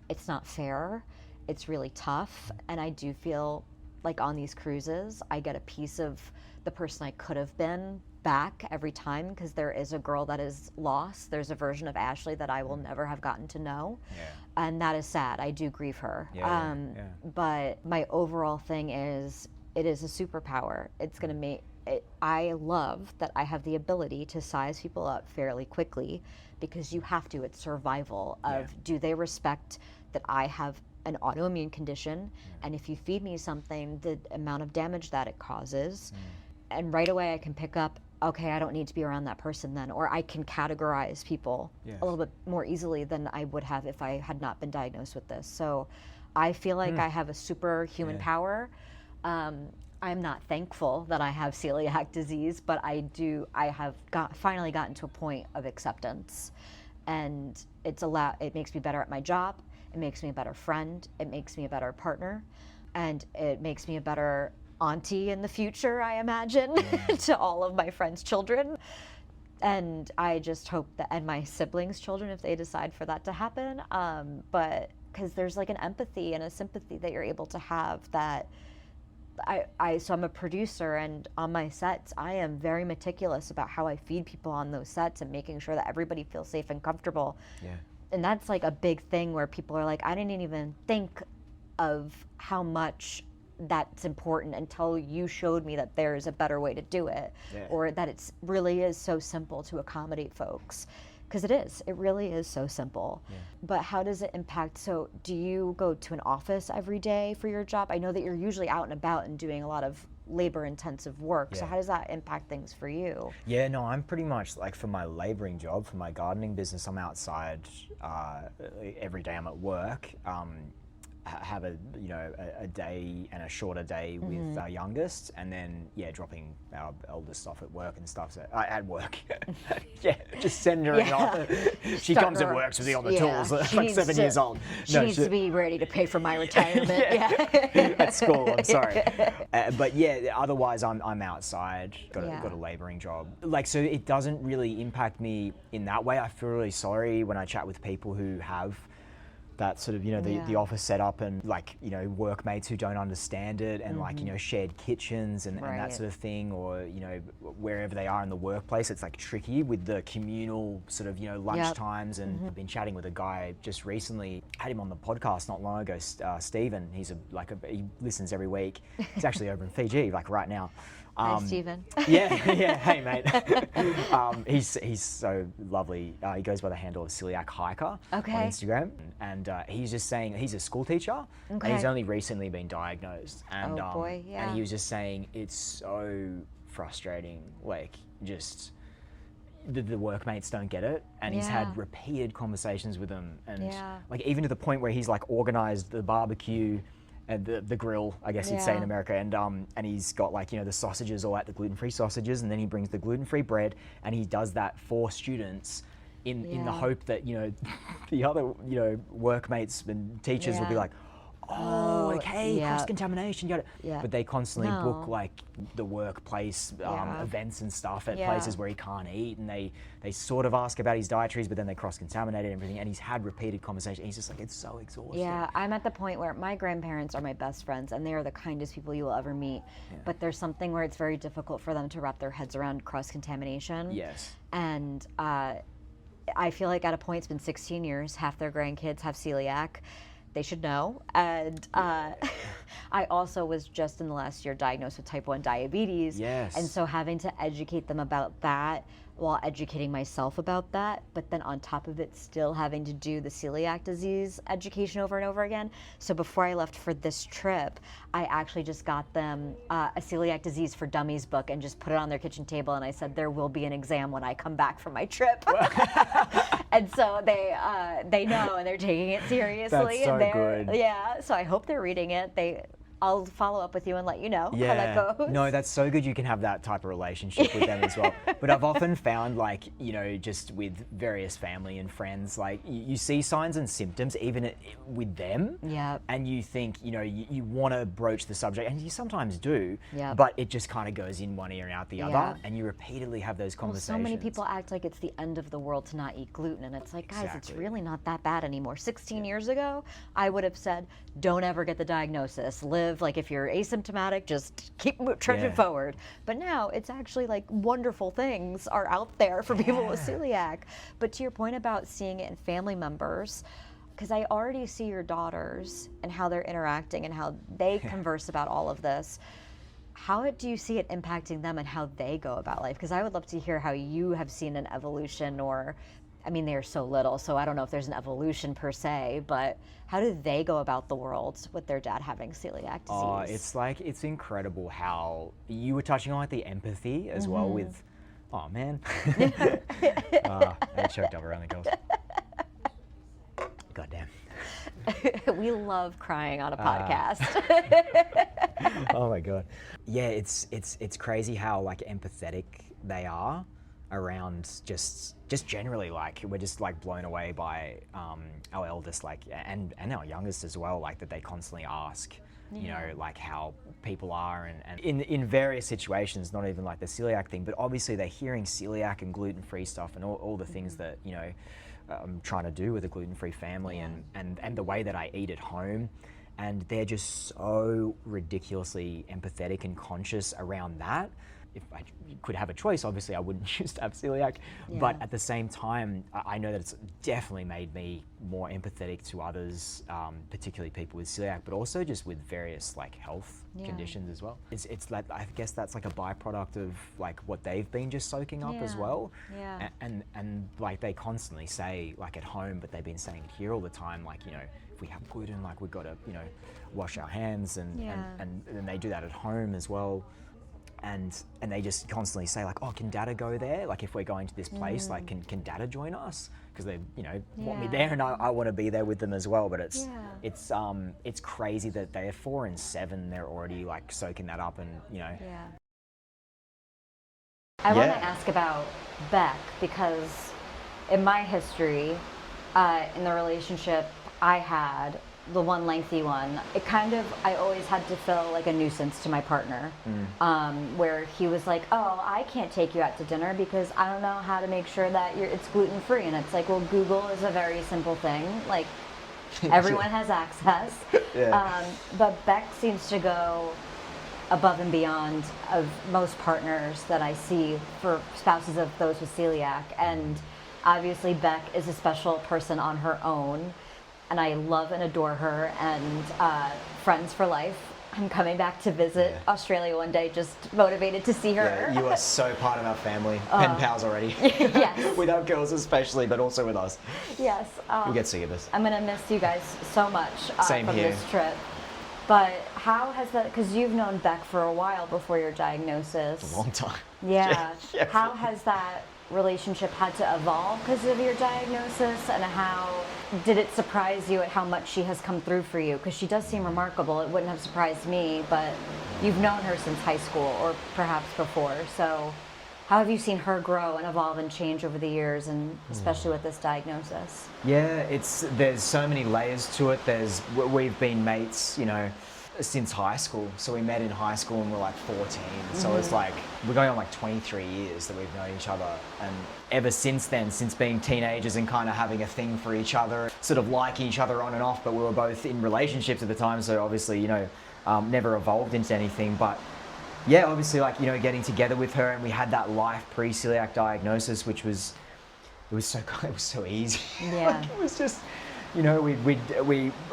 It's not fair. It's really tough. And I do feel like on these cruises, I get a piece of the person I could have been back every time, because there is a girl that is lost. There's a version of Ashley that I will never have gotten to know. And that is sad. I do grieve her. But my overall thing is, it is a superpower. It's going to make it. I love that I have the ability to size people up fairly quickly, because you have to. It's survival of, do they respect that I have an autoimmune condition, and if you feed me something, the amount of damage that it causes, and right away I can pick up, okay, I don't need to be around that person then, or I can categorize people a little bit more easily than I would have if I had not been diagnosed with this. So I feel like I have a superhuman power. I'm not thankful that I have celiac disease, but I have finally gotten to a point of acceptance, and it makes me better at my job. It makes me a better friend. It makes me a better partner, and it makes me a better auntie in the future, I imagine, to all of my friends' children. And I just hope that, and my siblings' children, if they decide for that to happen, but because there's like an empathy and a sympathy that you're able to have that so I'm a producer, and on my sets, I am very meticulous about how I feed people on those sets and making sure that everybody feels safe and comfortable. And that's like a big thing where people are like, I didn't even think of how much that's important until you showed me that there's a better way to do it, or that it really is so simple to accommodate folks. Because it really is so simple. But how does it impact? So do you go to an office every day for your job? I know that you're usually out and about and doing a lot of labor intensive work. So how does that impact things for you? Yeah, no, I'm pretty much like, for my laboring job, for my gardening business, I'm outside every day. I'm at work. Have a day and a shorter day with our youngest, and then dropping our eldest off at work and stuff. So at work, just send her off. She comes and works with me on the tools. Like 7 years old. She needs to be ready to pay for my retirement. At school. I'm sorry, but otherwise I'm outside. Got a laboring job. Like, so it doesn't really impact me in that way. I feel really sorry when I chat with people who have that sort of, the office setup, and like, workmates who don't understand it, and like, shared kitchens and that sort of thing, or, wherever they are in the workplace, it's like tricky with the communal sort of, lunch times. And I've been chatting with a guy just recently, had him on the podcast not long ago, Stephen. He's he listens every week. He's actually over in Fiji, like right now. Hi, Stephen. Hey, mate. He's so lovely. He goes by the handle of Celiac Hiker on Instagram, and he's just saying he's a school teacher, and he's only recently been diagnosed. And and he was just saying it's so frustrating, like just the workmates don't get it, and he's had repeated conversations with them, and like even to the point where he's like organized the barbecue and the grill, I guess you'd say in America, and he's got like, the sausages, all the gluten-free sausages, and then he brings the gluten-free bread, and he does that for students in the hope that, the other, workmates and teachers will be like, cross-contamination, you got it. But they constantly book like the workplace events and stuff at places where he can't eat, and they sort of ask about his dietaries, but then they cross-contaminate and everything, and he's had repeated conversations. He's just like, it's so exhausting. Yeah, I'm at the point where my grandparents are my best friends, and they are the kindest people you will ever meet, but there's something where it's very difficult for them to wrap their heads around cross-contamination. And I feel like at a point, it's been 16 years, half their grandkids have celiac. They should know. And I also was just in the last year diagnosed with type 1 diabetes. And so having to educate them about that, while educating myself about that, but then on top of it still having to do the celiac disease education over and over again. So before I left for this trip, I actually just got them a Celiac Disease for Dummies book and just put it on their kitchen table, and I said there will be an exam when I come back from my trip. And so they know, and they're taking it seriously. That's so and good. Yeah, so I hope they're reading it. I'll follow up with you and let you know how that goes. No, that's so good you can have that type of relationship with them as well. But I've often found, like, you know, just with various family and friends, like, you see signs and symptoms even with them. Yeah. And you think, you know, you want to broach the subject, and you sometimes do, Yep. but it just kind of goes in one ear and out the other, Yeah. and you repeatedly have those conversations. Well, so many people act like it's the end of the world to not eat gluten, and it's like, guys, it's Exactly. really not that bad anymore. 16 years ago, I would have said, don't ever get the diagnosis. Live, like, if you're asymptomatic, just keep trudging forward. But now it's actually like wonderful things are out there for people with celiac. But to your point about seeing it in family members, because I already see your daughters and how they're interacting and how they converse about all of this. How do you see it impacting them and how they go about life? Because I would love to hear how you have seen an evolution, or, I mean, they are so little, so I don't know if there's an evolution per se, but how do they go about the world with their dad having celiac disease? Oh, it's incredible how you were touching on, like, the empathy as well with, oh man, I choked up around the girls. Goddamn. We love crying on a podcast. Oh my god. Yeah, it's crazy how, like, empathetic they are around just generally, like, we're just, like, blown away by our eldest, like, and our youngest as well, like, that they constantly ask, you know, like, how people are, and in various situations, not even like the celiac thing, but obviously they're hearing celiac and gluten-free stuff and all the things that, you know, I'm trying to do with a gluten-free family, and the way that I eat at home, and they're just so ridiculously empathetic and conscious around that. If I could have a choice, obviously I wouldn't choose to have celiac, but at the same time, I know that it's definitely made me more empathetic to others, particularly people with celiac, but also just with various, like, health conditions as well. It's like, I guess that's like a byproduct of, like, what they've been just soaking up as well. Yeah. And like, they constantly say, like, at home, but they've been saying it here all the time, like, you know, if we have gluten, like, we've got to, you know, wash our hands, and they do that at home as well. And they just constantly say, like, oh, can Dada go there? Like, if we're going to this place, like, can Dada join us? Because they, you know, want me there, and I want to be there with them as well. But it's crazy that they're 4 and 7. They're already, like, soaking that up, and, you know. Yeah. I want to ask about Beck, because in my history, in the relationship I had, the one lengthy one, it kind of, I always had to feel like a nuisance to my partner, where he was like, oh, I can't take you out to dinner because I don't know how to make sure that it's gluten-free. And it's like, well, Google is a very simple thing. Like, everyone has access. But Beck seems to go above and beyond of most partners that I see for spouses of those with celiac. And obviously Beck is a special person on her own, and I love and adore her, and friends for life. I'm coming back to visit Australia one day, just motivated to see her. Yeah, you are so part of our family. Pen pals already. Yes. With our girls especially, but also with us. Yes. We'll get sick of this. I'm going to miss you guys so much Same from here. this trip. But how has that, because you've known Beck for a while before your diagnosis. A long time. Yeah. Yeah. How has that relationship had to evolve because of your diagnosis, and how did it surprise you at how much she has come through for you? Because she does seem remarkable. It wouldn't have surprised me, but you've known her since high school, or perhaps before. So how have you seen her grow and evolve and change over the years, and especially with this diagnosis? Yeah, there's so many layers to it. We've been mates, you know, since high school. So we met in high school when we were like 14. So it's like, we're going on like 23 years that we've known each other. And ever since then, since being teenagers and kind of having a thing for each other, sort of liking each other on and off, but we were both in relationships at the time. So obviously, you know, never evolved into anything. But yeah, obviously, like, you know, getting together with her, and we had that life pre-celiac diagnosis, which was, it was so easy. Yeah. Like, it was just, you know,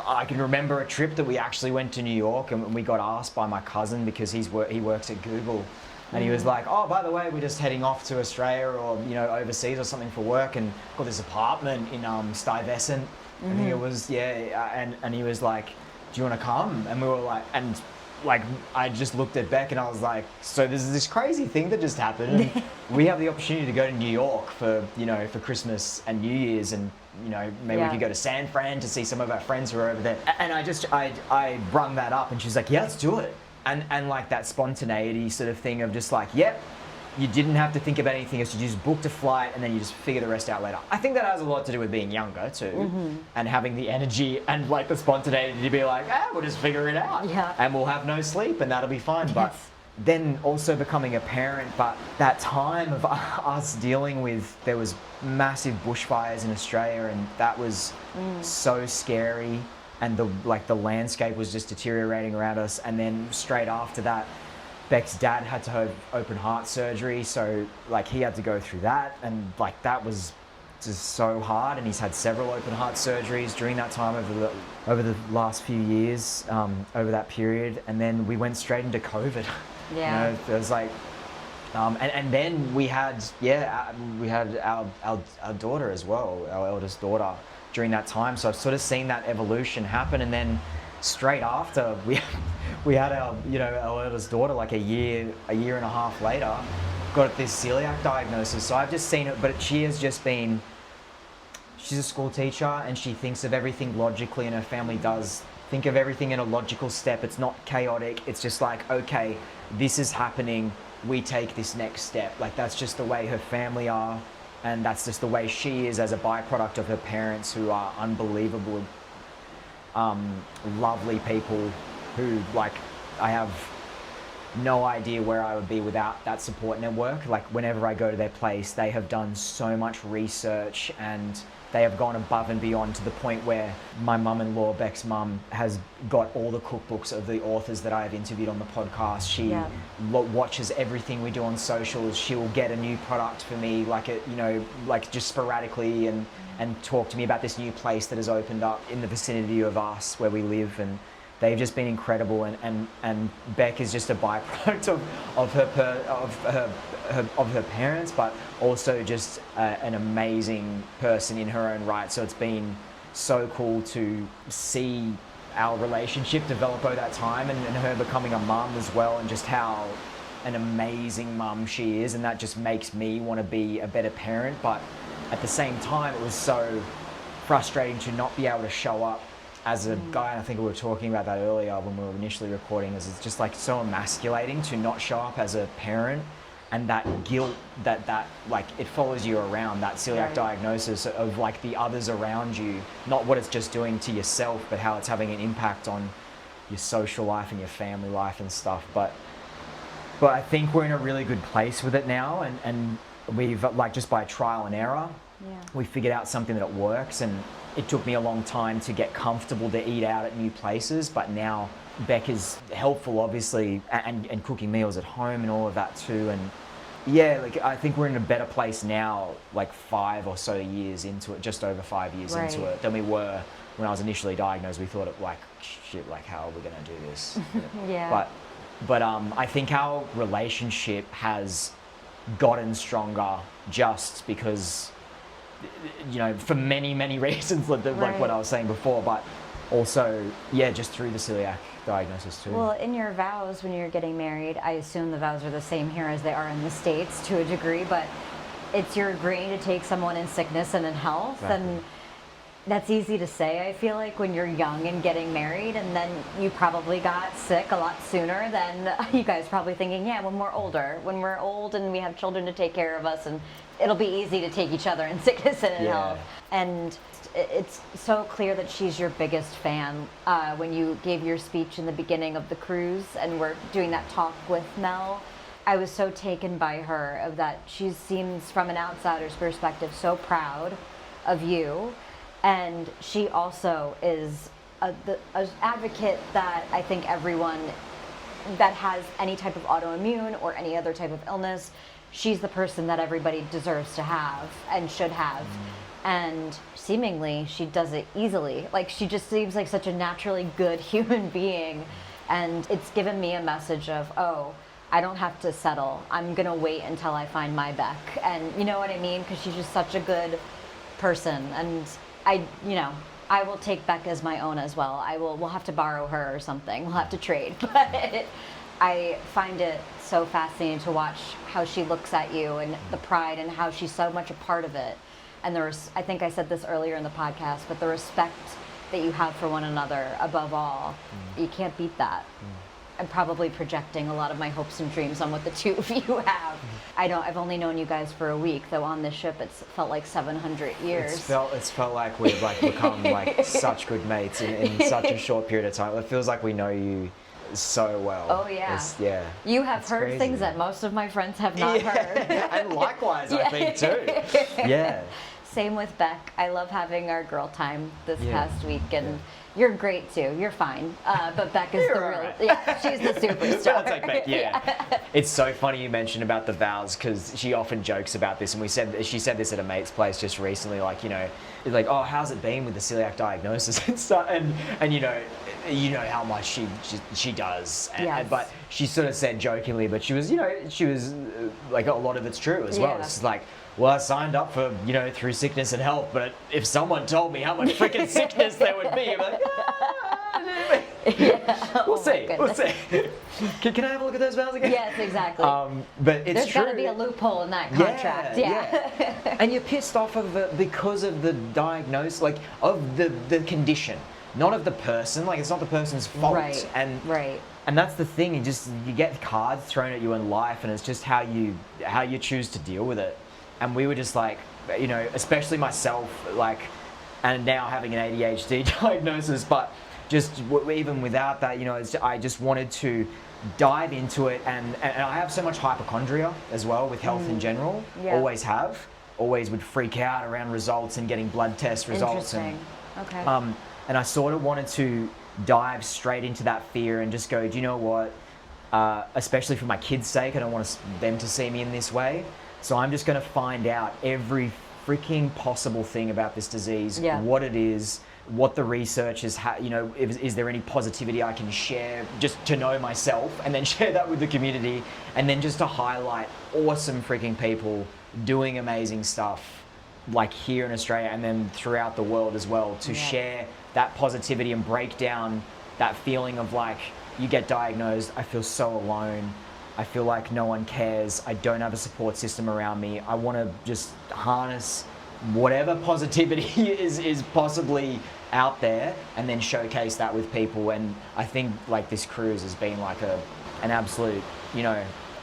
I can remember a trip that we actually went to New York, and we got asked by my cousin because he works at Google, and he was like, oh, by the way, we're just heading off to Australia or, you know, overseas or something for work, and got this apartment in Stuyvesant. I think it was, and he was like, do you want to come? And we were like, and like, I just looked at Beck and I was like, so there's this crazy thing that just happened, and we have the opportunity to go to New York for, you know, for Christmas and New Year's, and, you know, maybe we could go to San Fran to see some of our friends who are over there. And I brung that up, and she's like, yeah, let's do it. And like that spontaneity sort of thing of just like, yep, you didn't have to think about anything else. You just booked a flight and then you just figure the rest out later. I think that has a lot to do with being younger too, and having the energy and like the spontaneity to be like, we'll just figure it out, and we'll have no sleep and that'll be fine. Yes. But then also becoming a parent, but that time of us dealing with, there was massive bushfires in Australia, and that was so scary, and the landscape was just deteriorating around us. And then straight after that, Beck's dad had to have open heart surgery, so like he had to go through that, and like that was just so hard. And he's had several open heart surgeries during that time over the last few years, over that period. And then we went straight into COVID. Yeah. You know, it was like, and then we had our daughter as well, our eldest daughter, during that time. So I've sort of seen that evolution happen, and then straight after we had our eldest daughter, like a year and a half later, got this celiac diagnosis. So I've just seen it, but she has just been, she's a school teacher and she thinks of everything logically, and her family does think of everything in a logical step. It's not chaotic. It's just like, okay, this is happening, we take this next step. Like that's just the way her family are, and that's just the way she is as a byproduct of her parents, who are unbelievable, lovely people who, like, I have no idea where I would be without that support network. Like whenever I go to their place, they have done so much research, and they have gone above and beyond to the point where my mum-in-law, Beck's mum, has got all the cookbooks of the authors that I have interviewed on the podcast. She watches everything we do on socials. She will get a new product for me, like just sporadically, and talk to me about this new place that has opened up in the vicinity of us where we live. And they've just been incredible, and Beck is just a byproduct of her parents, but also just an amazing person in her own right. So it's been so cool to see our relationship develop over that time, and her becoming a mum as well, and just how an amazing mum she is, and that just makes me want to be a better parent. But at the same time, it was so frustrating to not be able to show up as a guy, and I think we were talking about that earlier when we were initially recording, is it's just like so emasculating to not show up as a parent, and that guilt that like it follows you around, that celiac diagnosis of like the others around you, not what it's just doing to yourself, but how it's having an impact on your social life and your family life and stuff. But I think we're in a really good place with it now, and we've, like, just by trial and error, we figured out something that works. And it took me a long time to get comfortable to eat out at new places, but now Beck is helpful, obviously, and cooking meals at home and all of that too. And yeah, like I think we're in a better place now, like 5 or so years into it, just over 5 years into it, than we were when I was initially diagnosed. We thought it like, shit, like how are we gonna do this? But I think our relationship has gotten stronger just because, you know, for many, many reasons, like what I was saying before, but also, just through the celiac diagnosis too. Well, in your vows when you're getting married, I assume the vows are the same here as they are in the States to a degree, but it's you're agreeing to take someone in sickness and in health, and that's easy to say, I feel like, when you're young and getting married, and then you probably got sick a lot sooner than you guys probably thinking, when we're older, when we're old and we have children to take care of us, and it'll be easy to take each other in sickness and in health. And it's so clear that she's your biggest fan. When you gave your speech in the beginning of the cruise and we're doing that talk with Mel, I was so taken by her, of that she seems, from an outsider's perspective, so proud of you. And she also is an advocate that I think everyone that has any type of autoimmune or any other type of illness, she's the person that everybody deserves to have and should have. And seemingly she does it easily. Like, she just seems like such a naturally good human being. And it's given me a message of, oh, I don't have to settle. I'm gonna wait until I find my Beck. And you know what I mean? Because she's just such a good person. And I will take Beck as my own as well. We'll have to borrow her or something. We'll have to trade. But I find it so fascinating to watch how she looks at you and the pride and how she's so much a part of it. And I think I said this earlier in the podcast, but the respect that you have for one another above all, you can't beat that. I'm probably projecting a lot of my hopes and dreams on what the two of you have. I've only known you guys for a week, though on this ship it's felt like 700 years. It's felt like we've become such good mates in such a short period of time. It feels like we know you so well. Oh yeah. You have heard crazy. Things that most of my friends have not heard. And likewise, I think too. Yeah. Same with Beck. I love having our girl time this past week, and you're great too. You're fine. But Beck is the real. Yeah, she's the superstar. I'll take Beck. Yeah. It's so funny you mentioned about the vows, because she often jokes about this, and she said this at a mate's place just recently. Like, oh, how's it been with the celeac diagnosis and stuff, and you know how much she does. But she sort of said jokingly, but she was like, a lot of it's true as well. It's just like, well, I signed up for, through sickness and health, but if someone told me how much freaking sickness there would be, I'm like, we'll see. Can I have a look at those vows again? Yes, exactly. But it's There's true. got to be a loophole in that contract. Yeah. And you're pissed off because of the diagnosis, like, of the condition, not of the person. Like, it's not the person's fault. Right. And that's the thing. You get cards thrown at you in life, and it's just how you choose to deal with it. And we were just like, especially myself, like, and now having an ADHD diagnosis, but just even without that, I just wanted to dive into it. And I have so much hypochondria as well with health in general. Yeah. Always have. Always would freak out around results and getting blood test results. Interesting. Okay. And I sort of wanted to dive straight into that fear and just go, do you know what? Especially for my kids' sake, I don't want them to see me in this way. So I'm just going to find out every freaking possible thing about this disease, what it is, what the research is, is there any positivity I can share just to know myself, and then share that with the community, and then just to highlight awesome freaking people doing amazing stuff, like here in Australia and then throughout the world as well, to share that positivity and break down that feeling of like, you get diagnosed, I feel so alone. I feel like no one cares. I don't have a support system around me. I want to just harness whatever positivity is possibly out there, and then showcase that with people. And I think like this cruise has been like an absolute,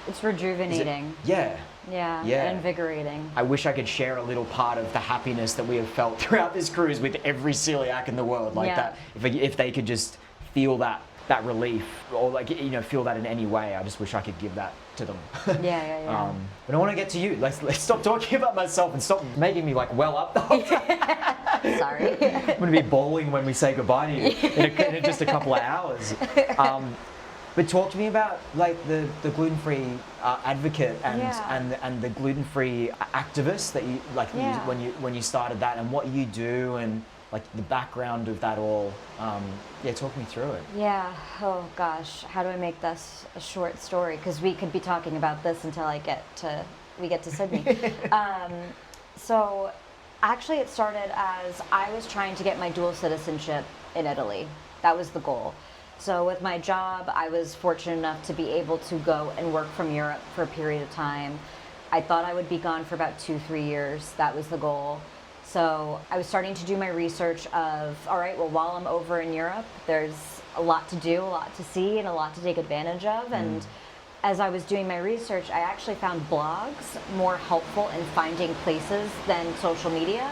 it's rejuvenating. Yeah, and invigorating. I wish I could share a little part of the happiness that we have felt throughout this cruise with every celiac in the world, like that. If they could just feel that relief, or like, feel that in any way, I just wish I could give that to them. Yeah. But I want to get to you. Let's stop talking about myself and stop making me like well up the whole time. Sorry. I'm going to be bawling when we say goodbye to you in just a couple of hours. But talk to me about like the gluten-free advocate and the gluten-free activist that you like when you started that, and what you do, and like the background of that all. Talk me through it. Yeah. Oh gosh, how do I make this a short story? Because we could be talking about this until we get to Sydney. So actually it started as I was trying to get my dual citizenship in Italy. That was the goal. So with my job, I was fortunate enough to be able to go and work from Europe for a period of time. I thought I would be gone for about 2-3 years. That was the goal. So I was starting to do my research of, all right, well, while I'm over in Europe, there's a lot to do, a lot to see, and a lot to take advantage of. And as I was doing my research, I actually found blogs more helpful in finding places than social media.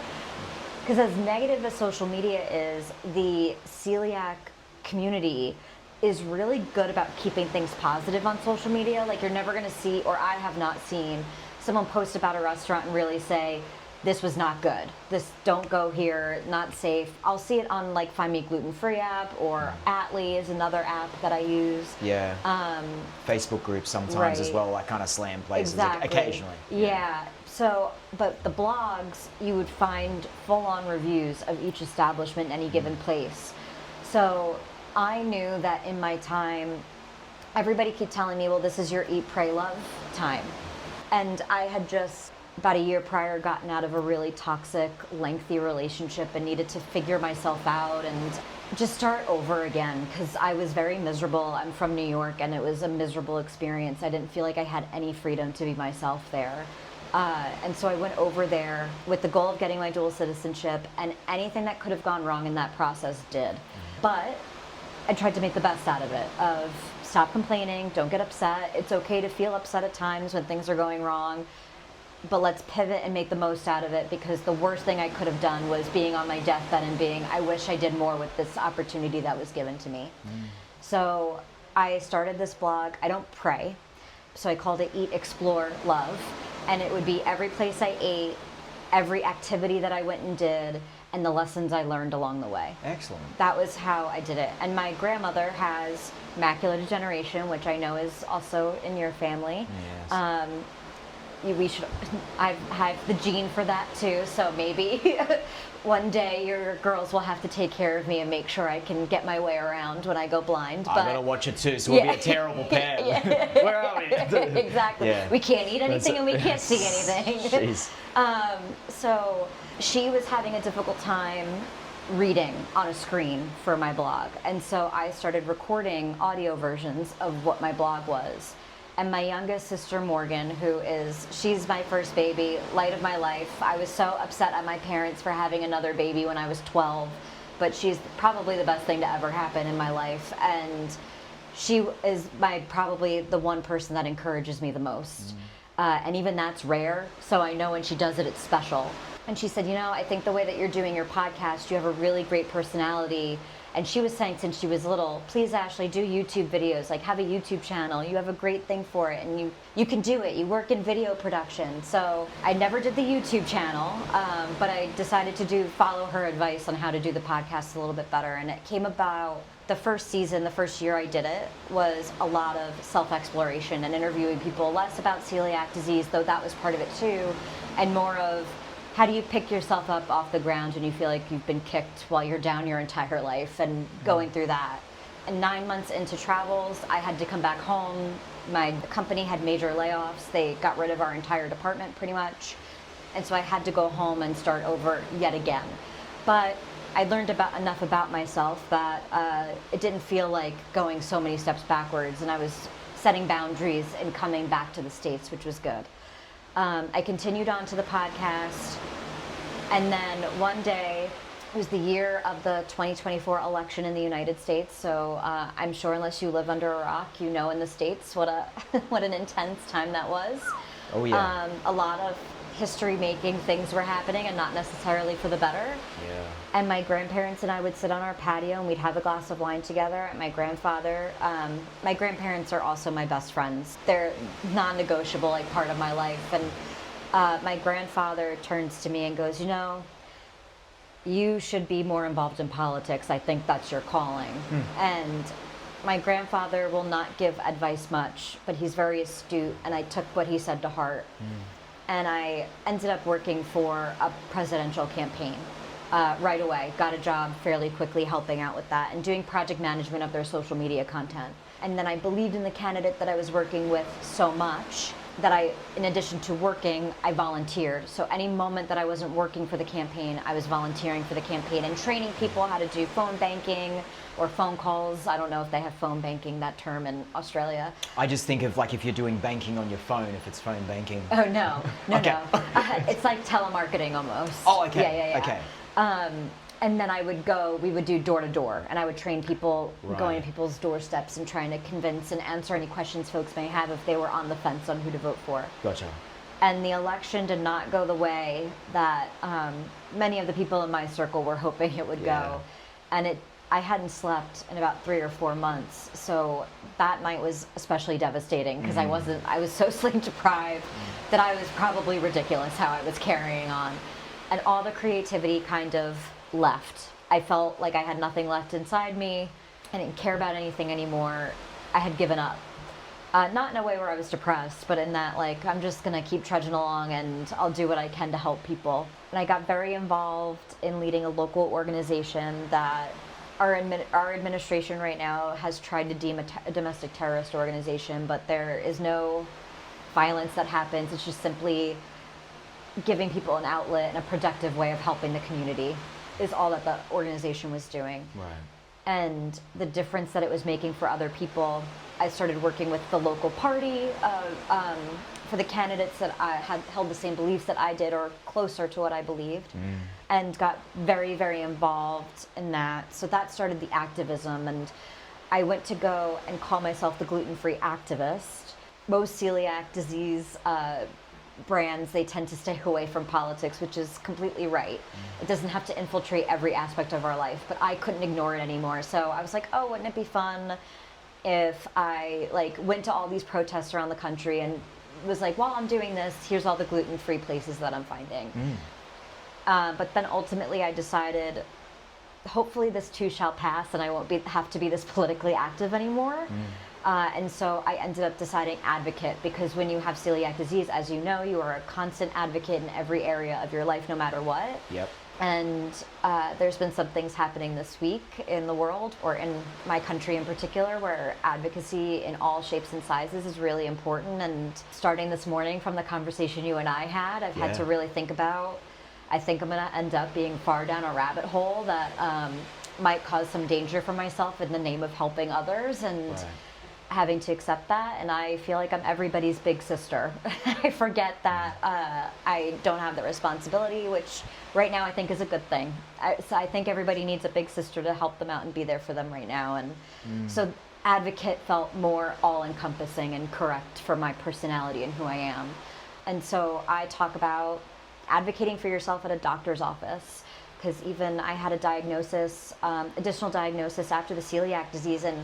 Because as negative as social media is, the celiac community is really good about keeping things positive on social media. Like, you're never going to see, or I have not seen, someone post about a restaurant and really say, this was not good, this, don't go here, not safe. I'll see it on like Find Me Gluten Free app, or Atlee is another app that I use. Facebook groups sometimes as well, like kind of slam places occasionally. So, but the blogs, you would find full-on reviews of each establishment in any given place. So I knew that in my time, everybody kept telling me, well, this is your eat, pray, love time. And I had just, about a year prior, gotten out of a really toxic, lengthy relationship and needed to figure myself out and just start over again, because I was very miserable. I'm from New York, and it was a miserable experience. I didn't feel like I had any freedom to be myself there. And so I went over there with the goal of getting my dual citizenship, and anything that could have gone wrong in that process did. But I tried to make the best out of it, of stop complaining, don't get upset. It's okay to feel upset at times when things are going wrong, but let's pivot and make the most out of it, because the worst thing I could have done was being on my deathbed and being, I wish I did more with this opportunity that was given to me. So I started this blog. I don't pray, so I called it Eat, Explore, Love, and it would be every place I ate, every activity that I went and did, and the lessons I learned along the way. Excellent. That was how I did it. And my grandmother has macular degeneration, which I know is also in your family. Yes. We should. I have the gene for that too. So maybe one day your girls will have to take care of me and make sure I can get my way around when I go blind. I'm gonna watch it too, so we'll be a terrible pair. Where are we? Exactly. Yeah. We can't eat anything and we can't see anything. Jeez. So she was having a difficult time reading on a screen for my blog, and so I started recording audio versions of what my blog was. And my youngest sister, Morgan, she's my first baby, light of my life. I was so upset at my parents for having another baby when I was 12, but she's probably the best thing to ever happen in my life. And she is probably the one person that encourages me the most. And even that's rare, so I know when she does it, it's special. And she said, I think the way that you're doing your podcast, you have a really great personality. And she was saying since she was little, please, Ashley, do YouTube videos, like have a YouTube channel. You have a great thing for it, and you can do it. You work in video production. So I never did the YouTube channel, but I decided to follow her advice on how to do the podcast a little bit better. And it came about the first season, the first year I did it, was a lot of self-exploration and interviewing people, less about celiac disease, though that was part of it too, and more of how do you pick yourself up off the ground when you feel like you've been kicked while you're down your entire life, and going through that. And 9 months into travels, I had to come back home. My company had major layoffs. They got rid of our entire department pretty much. And so I had to go home and start over yet again. But I learned enough about myself that it didn't feel like going so many steps backwards, and I was setting boundaries and coming back to the States, which was good. I continued on to the podcast, and then one day, it was the year of the 2024 election in the United States, so I'm sure unless you live under a rock, in the States what an intense time that was. Oh yeah. A lot of history-making things were happening, and not necessarily for the better. Yeah. And my grandparents and I would sit on our patio and we'd have a glass of wine together. And my grandparents are also my best friends. They're non-negotiable, like part of my life. And my grandfather turns to me and goes, you should be more involved in politics. I think that's your calling. And my grandfather will not give advice much, but he's very astute, and I took what he said to heart. And I ended up working for a presidential campaign right away. Got a job fairly quickly helping out with that and doing project management of their social media content. And then I believed in the candidate that I was working with so much that in addition to working, I volunteered. So any moment that I wasn't working for the campaign, I was volunteering for the campaign and training people how to do phone banking or phone calls. I don't know if they have phone banking, that term in Australia. I just think of like if you're doing banking on your phone, if it's phone banking. Oh, no. Okay. It's like telemarketing almost. Oh, okay. Yeah. Okay. And then we would do door to door, and I would train people Right. going to people's doorsteps and trying to convince and answer any questions folks may have if they were on the fence on who to vote for. Gotcha. And the election did not go the way that many of the people in my circle were hoping it would go. And I hadn't slept in about 3 or 4 months, so that night was especially devastating because I was so sleep deprived that I was probably ridiculous how I was carrying on. And all the creativity kind of left. I felt like I had nothing left inside me. I didn't care about anything anymore. I had given up. Not in a way where I was depressed, but in that, like, I'm just going to keep trudging along and I'll do what I can to help people. And I got very involved in leading a local organization that our administration right now has tried to deem a domestic terrorist organization, but there is no violence that happens. It's just simply giving people an outlet and a productive way of helping the community is all that the organization was doing. Right. And the difference that it was making for other people, I started working with the local party for the candidates that I had held the same beliefs that I did or closer to what I believed, and got very, very involved in that. So that started the activism, and I went to go and call myself the gluten-free activist. Most celiac disease brands, they tend to stay away from politics, which is completely right. It doesn't have to infiltrate every aspect of our life, but I couldn't ignore it anymore. So I was like, oh, wouldn't it be fun if I like went to all these protests around the country and was like, while I'm doing this, here's all the gluten-free places that I'm finding. But then ultimately I decided, hopefully this too shall pass and I won't have to be this politically active anymore. And so I ended up deciding advocate, because when you have celiac disease, as you know, you are a constant advocate in every area of your life, no matter what. Yep. And there's been some things happening this week in the world, or in my country in particular, where advocacy in all shapes and sizes is really important. And starting this morning from the conversation you and I had, I've had to really think about, I think I'm going to end up being far down a rabbit hole that might cause some danger for myself in the name of helping others. And having to accept that, and I feel like I'm everybody's big sister. I forget that I don't have the responsibility, which right now I think is a good thing. So I think everybody needs a big sister to help them out and be there for them right now. And so advocate felt more all-encompassing and correct for my personality and who I am. And so I talk about advocating for yourself at a doctor's office, because even I had a diagnosis, additional diagnosis after the celiac disease, and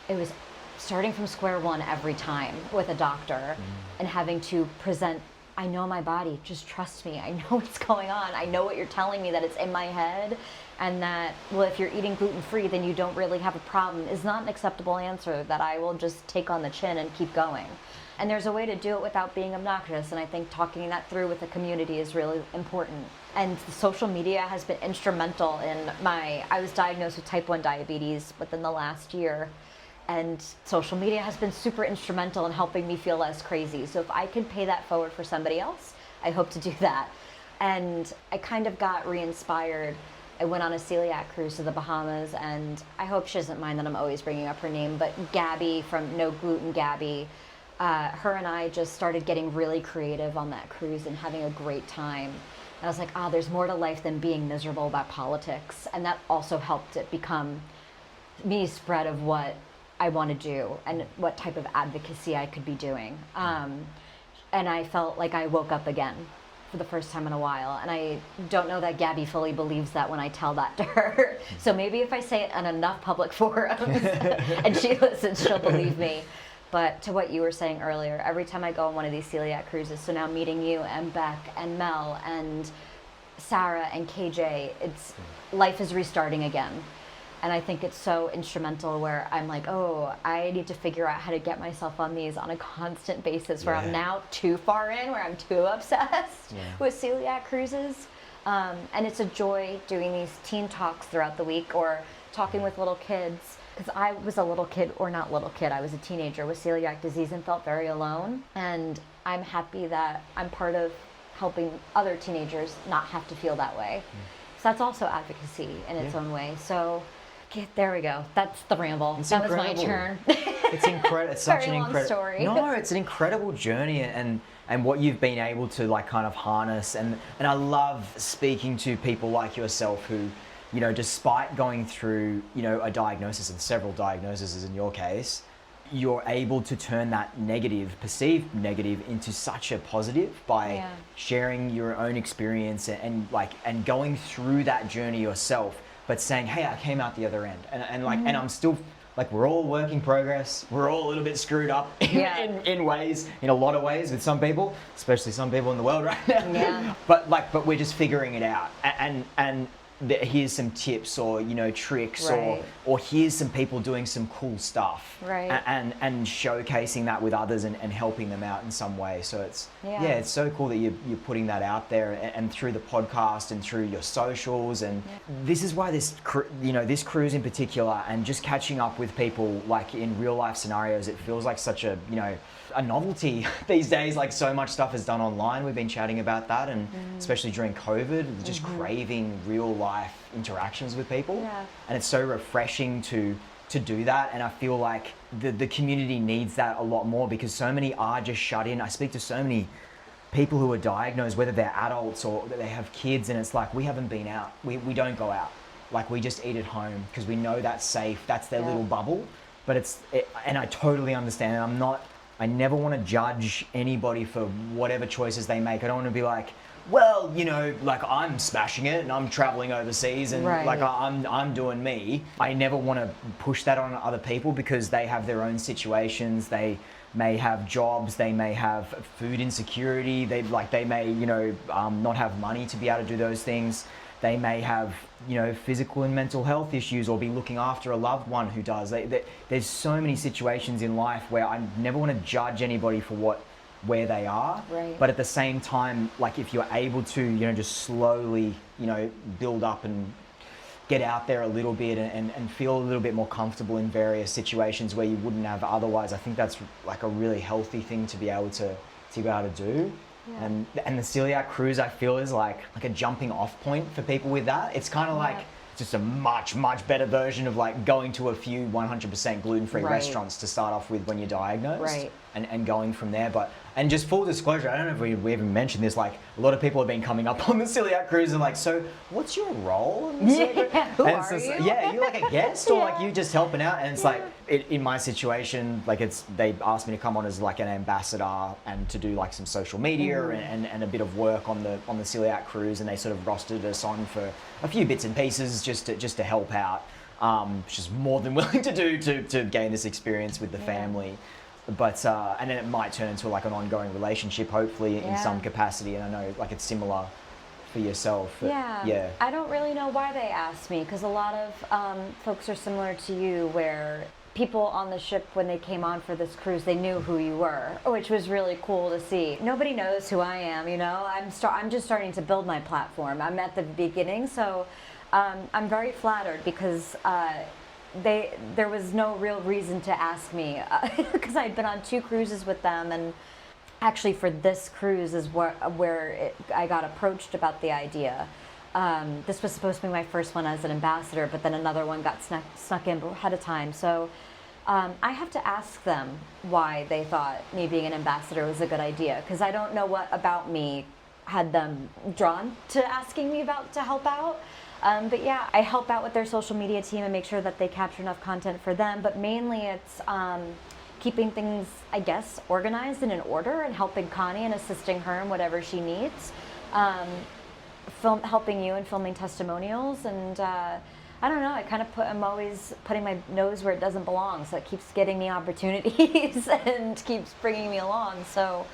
it was starting from square one every time with a doctor and having to present, I know my body, just trust me, I know what's going on, I know what you're telling me, that it's in my head, and that, well, if you're eating gluten-free, then you don't really have a problem, is not an acceptable answer that I will just take on the chin and keep going. And there's a way to do it without being obnoxious, and I think talking that through with the community is really important. And social media has been instrumental in I was diagnosed with type 1 diabetes within the last year, and social media has been super instrumental in helping me feel less crazy. So if I can pay that forward for somebody else, I hope to do that. And I kind of got re-inspired. I went on a celiac cruise to the Bahamas, and I hope she doesn't mind that I'm always bringing up her name, but Gabby from No Gluten Gabby, her and I just started getting really creative on that cruise and having a great time. And I was like, there's more to life than being miserable about politics. And that also helped it become me spread of what I want to do and what type of advocacy I could be doing. And I felt like I woke up again for the first time in a while. And I don't know that Gabby fully believes that when I tell that to her. So maybe if I say it on enough public forums and she listens, she'll believe me. But to what you were saying earlier, every time I go on one of these celiac cruises, so now meeting you and Beck and Mel and Sarah and KJ, life is restarting again. And I think it's so instrumental where I'm like, I need to figure out how to get myself on these on a constant basis, where I'm now too far in, where I'm too obsessed with celiac cruises. And it's a joy doing these teen talks throughout the week, or talking with little kids. Because I was a little kid, or not little kid, I was a teenager with celiac disease and felt very alone. And I'm happy that I'm part of helping other teenagers not have to feel that way. So that's also advocacy in its own way. So there we go. That's the ramble. That was my turn. It's incredible. It's such Very an long incredible story. No, it's an incredible journey, and what you've been able to like kind of harness. And I love speaking to people like yourself who, you know, despite going through, you know, a diagnosis and several diagnoses in your case, you're able to turn that perceived negative into such a positive by sharing your own experience and going through that journey yourself, but saying, hey, I came out the other end, and I'm still, like, we're all work in progress. We're all a little bit screwed up in ways, in a lot of ways with some people, especially some people in the world right now. But we're just figuring it out, and here's some tips or, you know, tricks, Right. or here's some people doing some cool stuff. Right. And showcasing that with others and helping them out in some way. So it's so cool that you're putting that out there, and through the podcast and through your socials. And this is why this cruise in particular, and just catching up with people like in real life scenarios, it feels like such a, you know, a novelty these days. Like, so much stuff is done online. We've been chatting about that, and especially during COVID, just craving real life interactions with people. Yeah. And it's so refreshing to do that. And I feel like the community needs that a lot more, because so many are just shut in. I speak to so many people who are diagnosed, whether they're adults or they have kids, and it's like, we haven't been out. We don't go out. Like, we just eat at home because we know that's safe. That's their little bubble. But and I totally understand it. I never want to judge anybody for whatever choices they make. I don't want to be like, well, you know, like, I'm smashing it and I'm traveling overseas and like I'm doing me. I never want to push that on other people, because they have their own situations. They may have jobs, they may have food insecurity, they may, you know, not have money to be able to do those things. They may have, you know, physical and mental health issues, or be looking after a loved one who does. There's so many situations in life where I never want to judge anybody for where they are. Right. But at the same time, like, if you're able to, you know, just slowly, you know, build up and get out there a little bit and feel a little bit more comfortable in various situations where you wouldn't have otherwise, I think that's like a really healthy thing to be able to do. Yeah. And the celiac cruise, I feel, is like a jumping off point for people with that. It's kind of like just a much better version of like going to a few 100% gluten-free restaurants to start off with when you're diagnosed, and going from there. And just full disclosure, I don't know if we even mentioned this, like, a lot of people have been coming up on the celiac cruise and like, so what's your role in the celiac cruise? Who are you? Yeah, you like a guest or like you just helping out? And it's like, in my situation, like, they asked me to come on as like an ambassador and to do like some social media and a bit of work on the celiac cruise, and they sort of rostered us on for a few bits and pieces just to help out, which is more than willing to do to gain this experience with the family. But and then it might turn into like an ongoing relationship, hopefully, in some capacity. And I know like it's similar for yourself. But, I don't really know why they asked me, because a lot of folks are similar to you, where people on the ship, when they came on for this cruise, they knew who you were, which was really cool to see. Nobody knows who I am, you know. I'm just starting to build my platform. I'm at the beginning, so I'm very flattered, because there was no real reason to ask me, because I'd been on 2 cruises with them, and actually for this cruise is where I got approached about the idea. This was supposed to be my first one as an ambassador, but then another one got snuck in ahead of time. So I have to ask them why they thought me being an ambassador was a good idea, because I don't know what about me had them drawn to asking me to help out. But yeah, I help out with their social media team and make sure that they capture enough content for them. But mainly it's keeping things, I guess, organized and in order, and helping Connie and assisting her in whatever she needs. Helping you and filming testimonials. And I don't know, I'm always putting my nose where it doesn't belong. So it keeps getting me opportunities and keeps bringing me along. So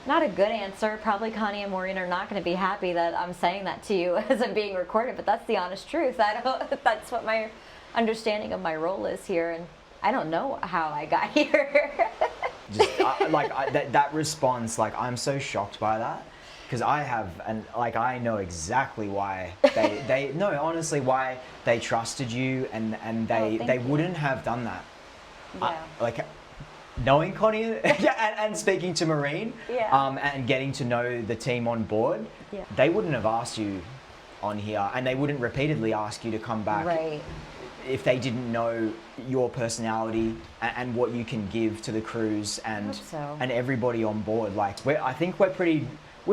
not a good answer. Probably Connie and Maureen are not going to be happy that I'm saying that to you as I'm being recorded, but that's the honest truth. That's what my understanding of my role is here, and I don't know how I got here. Just that response, like, I'm so shocked by that, because I know exactly why they no, honestly, why they trusted you, and they wouldn't have done that. Yeah. Knowing Connie and speaking to Maureen, and getting to know the team on board, they wouldn't have asked you on here, and they wouldn't repeatedly ask you to come back if they didn't know your personality and what you can give to the cruise and everybody on board. Like, I think we're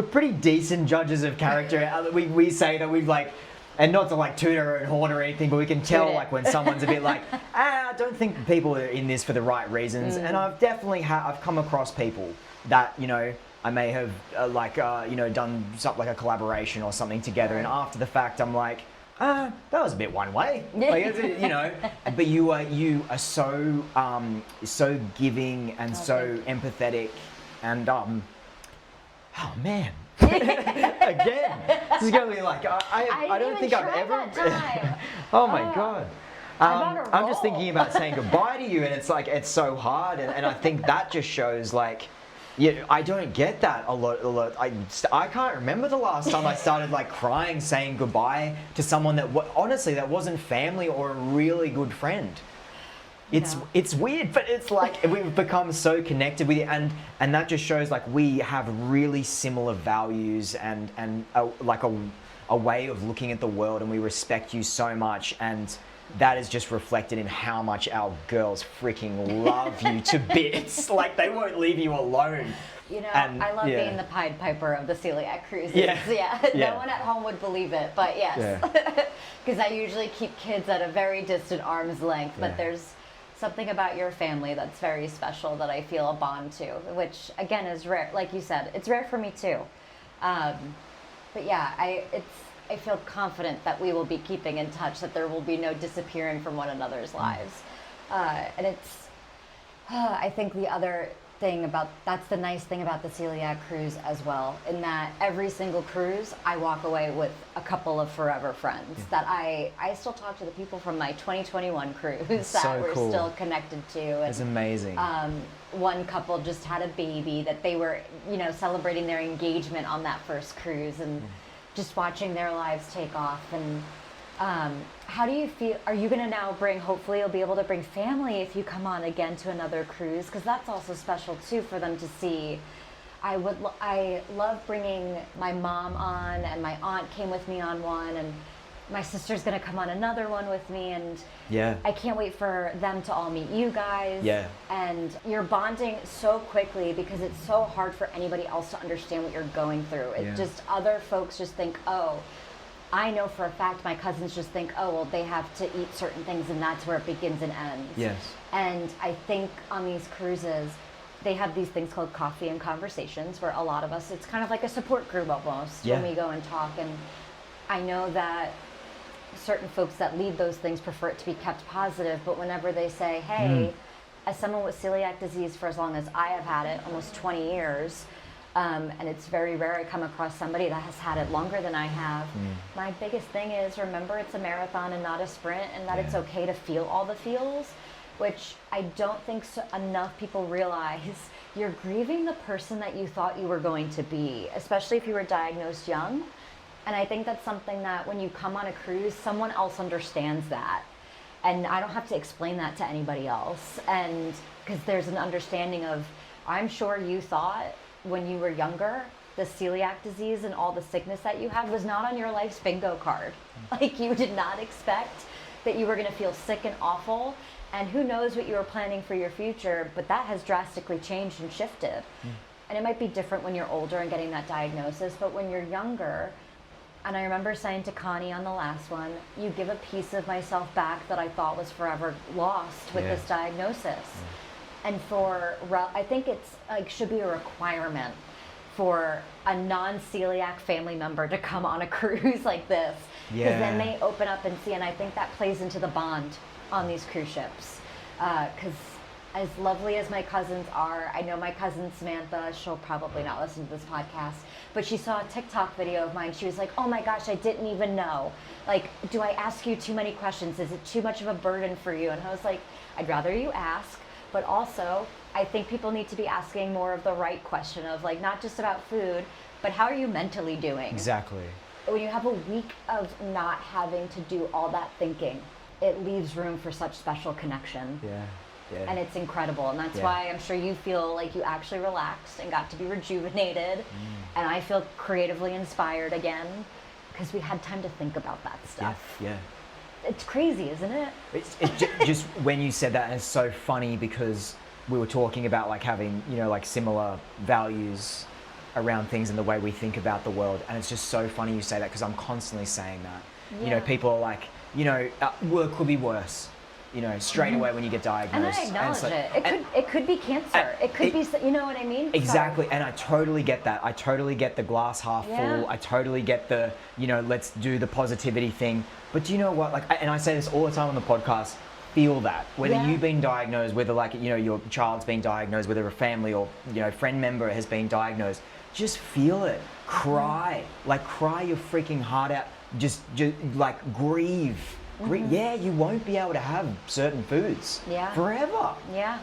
pretty decent judges of character. We say that we've like. And not to like toot our own horn or anything, but we can tell like when someone's a bit like, I don't think people are in this for the right reasons. And I've definitely I've come across people that, you know, I may have done something like a collaboration or something together, and after the fact I'm like, that was a bit one way, like, you know. But you are so giving and so empathetic, and oh man, Again, this is going to be like, I don't think I've ever. Oh my God. I'm just thinking about saying goodbye to you, and it's like, it's so hard, and I think that just shows like, yeah, I don't get that a lot. I can't remember the last time I started like crying saying goodbye to someone that honestly that wasn't family or a really good friend. It's weird, but it's like we've become so connected with it, and that just shows like we have really similar values and a way of looking at the world, and we respect you so much, and that is just reflected in how much our girls freaking love you to bits. Like they won't leave you alone. You know, I love being the Pied Piper of the celiac cruises. Yeah. No one at home would believe it, but yes. Because I usually keep kids at a very distant arm's length, but there's something about your family that's very special that I feel a bond to, which again is rare. Like you said, it's rare for me too. But yeah, I feel confident that we will be keeping in touch, that there will be no disappearing from one another's lives. And it's, I think the other thing that's the nice thing about the celiac cruise as well, in that every single cruise I walk away with a couple of forever friends that I still talk to the people from my 2021 cruise that we're still connected to. And, it's amazing. One couple just had a baby that they were, celebrating their engagement on that first cruise, and just watching their lives take off. And how do you feel? Are you going to now hopefully you'll be able to bring family if you come on again to another cruise? Because that's also special too for them to see. I love bringing my mom on, and my aunt came with me on one, and my sister's going to come on another one with me, and I can't wait for them to all meet you guys. And you're bonding so quickly because it's so hard for anybody else to understand what you're going through. It just, other folks just think, oh, I know for a fact my cousins just think, oh, well, they have to eat certain things and that's where it begins and ends. And I think on these cruises, they have these things called coffee and conversations where a lot of us, it's kind of like a support group almost when we go and talk. And I know that certain folks that lead those things prefer it to be kept positive, but whenever they say, hey, as someone with celiac disease for as long as I have had it, almost 20 years, and it's very rare I come across somebody that has had it longer than I have. My biggest thing is remember it's a marathon and not a sprint, and that it's okay to feel all the feels, which I don't think enough people realize. You're grieving the person that you thought you were going to be, especially if you were diagnosed young. And I think that's something that when you come on a cruise, someone else understands that. And I don't have to explain that to anybody else. And because there's an understanding of, I'm sure you thought when you were younger, the celiac disease and all the sickness that you have was not on your life's bingo card. Like you did not expect that you were going to feel sick and awful. And who knows what you were planning for your future, but that has drastically changed and shifted. And it might be different when you're older and getting that diagnosis, but when you're younger, and I remember saying to Connie on the last one, you give a piece of myself back that I thought was forever lost with this diagnosis. And I think it's like should be a requirement for a non-celiac family member to come on a cruise like this, because then they open up and see, and I think that plays into the bond on these cruise ships. Because as lovely as my cousins are, I know my cousin Samantha, she'll probably not listen to this podcast, but she saw a TikTok video of mine. She was like, oh my gosh, I didn't even know. Like, do I ask you too many questions? Is it too much of a burden for you? And I was like, I'd rather you ask, but also I think people need to be asking more of the right question of like, not just about food, but how are you mentally doing? Exactly. When you have a week of not having to do all that thinking, it leaves room for such special connection. And it's incredible. And that's why I'm sure you feel like you actually relaxed and got to be rejuvenated. And I feel creatively inspired again because we had time to think about that stuff. It's crazy, isn't it? It's just when you said that, and it's so funny because we were talking about like having, like similar values around things and the way we think about the world. And it's just so funny you say that because I'm constantly saying that. People are like, work could be worse. Straight away when you get diagnosed. And I acknowledge it. It could be cancer. It could be, you know what I mean? Exactly. Sorry. And I totally get that. I totally get the glass half full. I totally get the, let's do the positivity thing. But do you know what? And I say this all the time on the podcast, feel that, whether Yeah. you've been diagnosed, whether like, you know, your child's been diagnosed, whether a family or, you know, friend member has been diagnosed, just feel it. Cry. Like, cry your freaking heart out. Just like, grieve. Yeah, you won't be able to have certain foods forever. Yeah.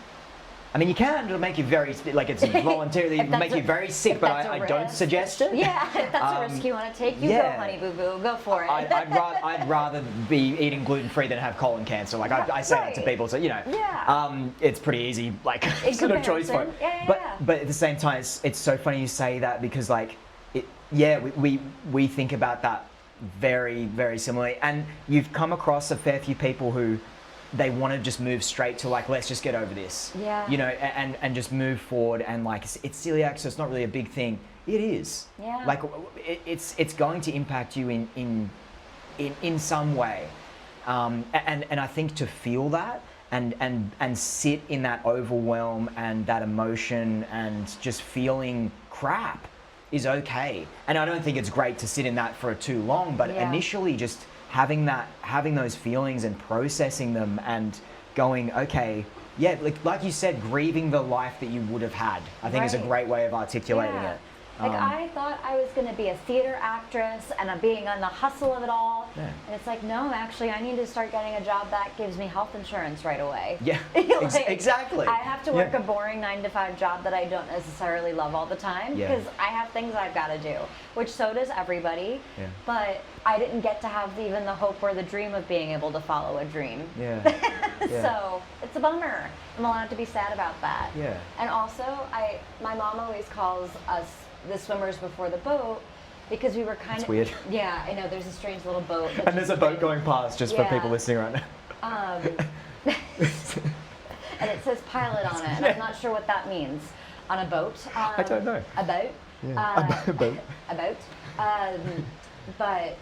I mean, you can. It'll make you very, like, it's voluntarily, it'll make you very sick, but I don't suggest it. Yeah, if that's a risk you want to take, you go, honey boo boo, go for it. I'd rather be eating gluten-free than have colon cancer. Like, I say that to people, so, you know, it's pretty easy, like, sort of choice for it. But at the same time, it's so funny you say that, because, like, we think about that very, very similarly. And you've come across a fair few people who, they want to just move straight to, like, let's just get over this. Yeah. You know, and just move forward, and, like, it's celiac, so it's not really a big thing. It is. Yeah. Like, it's going to impact you in some way. And I think to feel that and sit in that overwhelm and that emotion and just feeling crap is okay. And I don't think it's great to sit in that for too long, but initially just having those feelings and processing them and going, okay, yeah, like you said, grieving the life that you would have had, I think is a great way of articulating it. Like, I thought I was going to be a theater actress and I'm being on the hustle of it all. Yeah. And it's like, no, actually, I need to start getting a job that gives me health insurance right away. Yeah, like, exactly. I have to work a boring 9-to-5 job that I don't necessarily love all the time, because I have things I've got to do, which so does everybody. Yeah. But I didn't get to have even the hope or the dream of being able to follow a dream. Yeah. So it's a bummer. I'm allowed to be sad about that. Yeah. And also, my mom always calls us the swimmers before the boat, because we were kind of weird. Yeah, I know, there's a strange little boat. And there's a boat going past, just for people listening right now. And it says pilot on it, and I'm not sure what that means. On a boat. I don't know. A boat. Yeah. A boat. A boat. But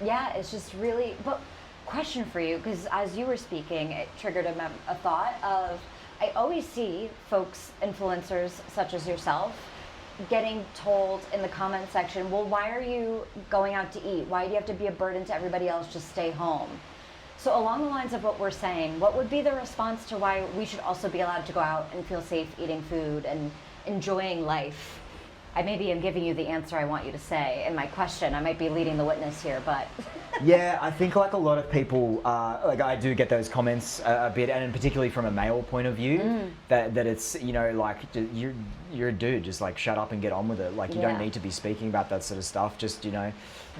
yeah, it's just really. But question for you, because as you were speaking, it triggered a thought of, I always see folks, influencers such as yourself, getting told in the comment section, well, why are you going out to eat? Why do you have to be a burden to everybody else? Just stay home. So along the lines of what we're saying, what would be the response to why we should also be allowed to go out and feel safe eating food and enjoying life? I maybe am giving you the answer I want you to say in my question. I might be leading the witness here, but... Yeah, I think like a lot of people, like I do get those comments a bit, and particularly from a male point of view, that it's, you know, like, you're a dude, just like shut up and get on with it. Like, you don't need to be speaking about that sort of stuff. Just, you know,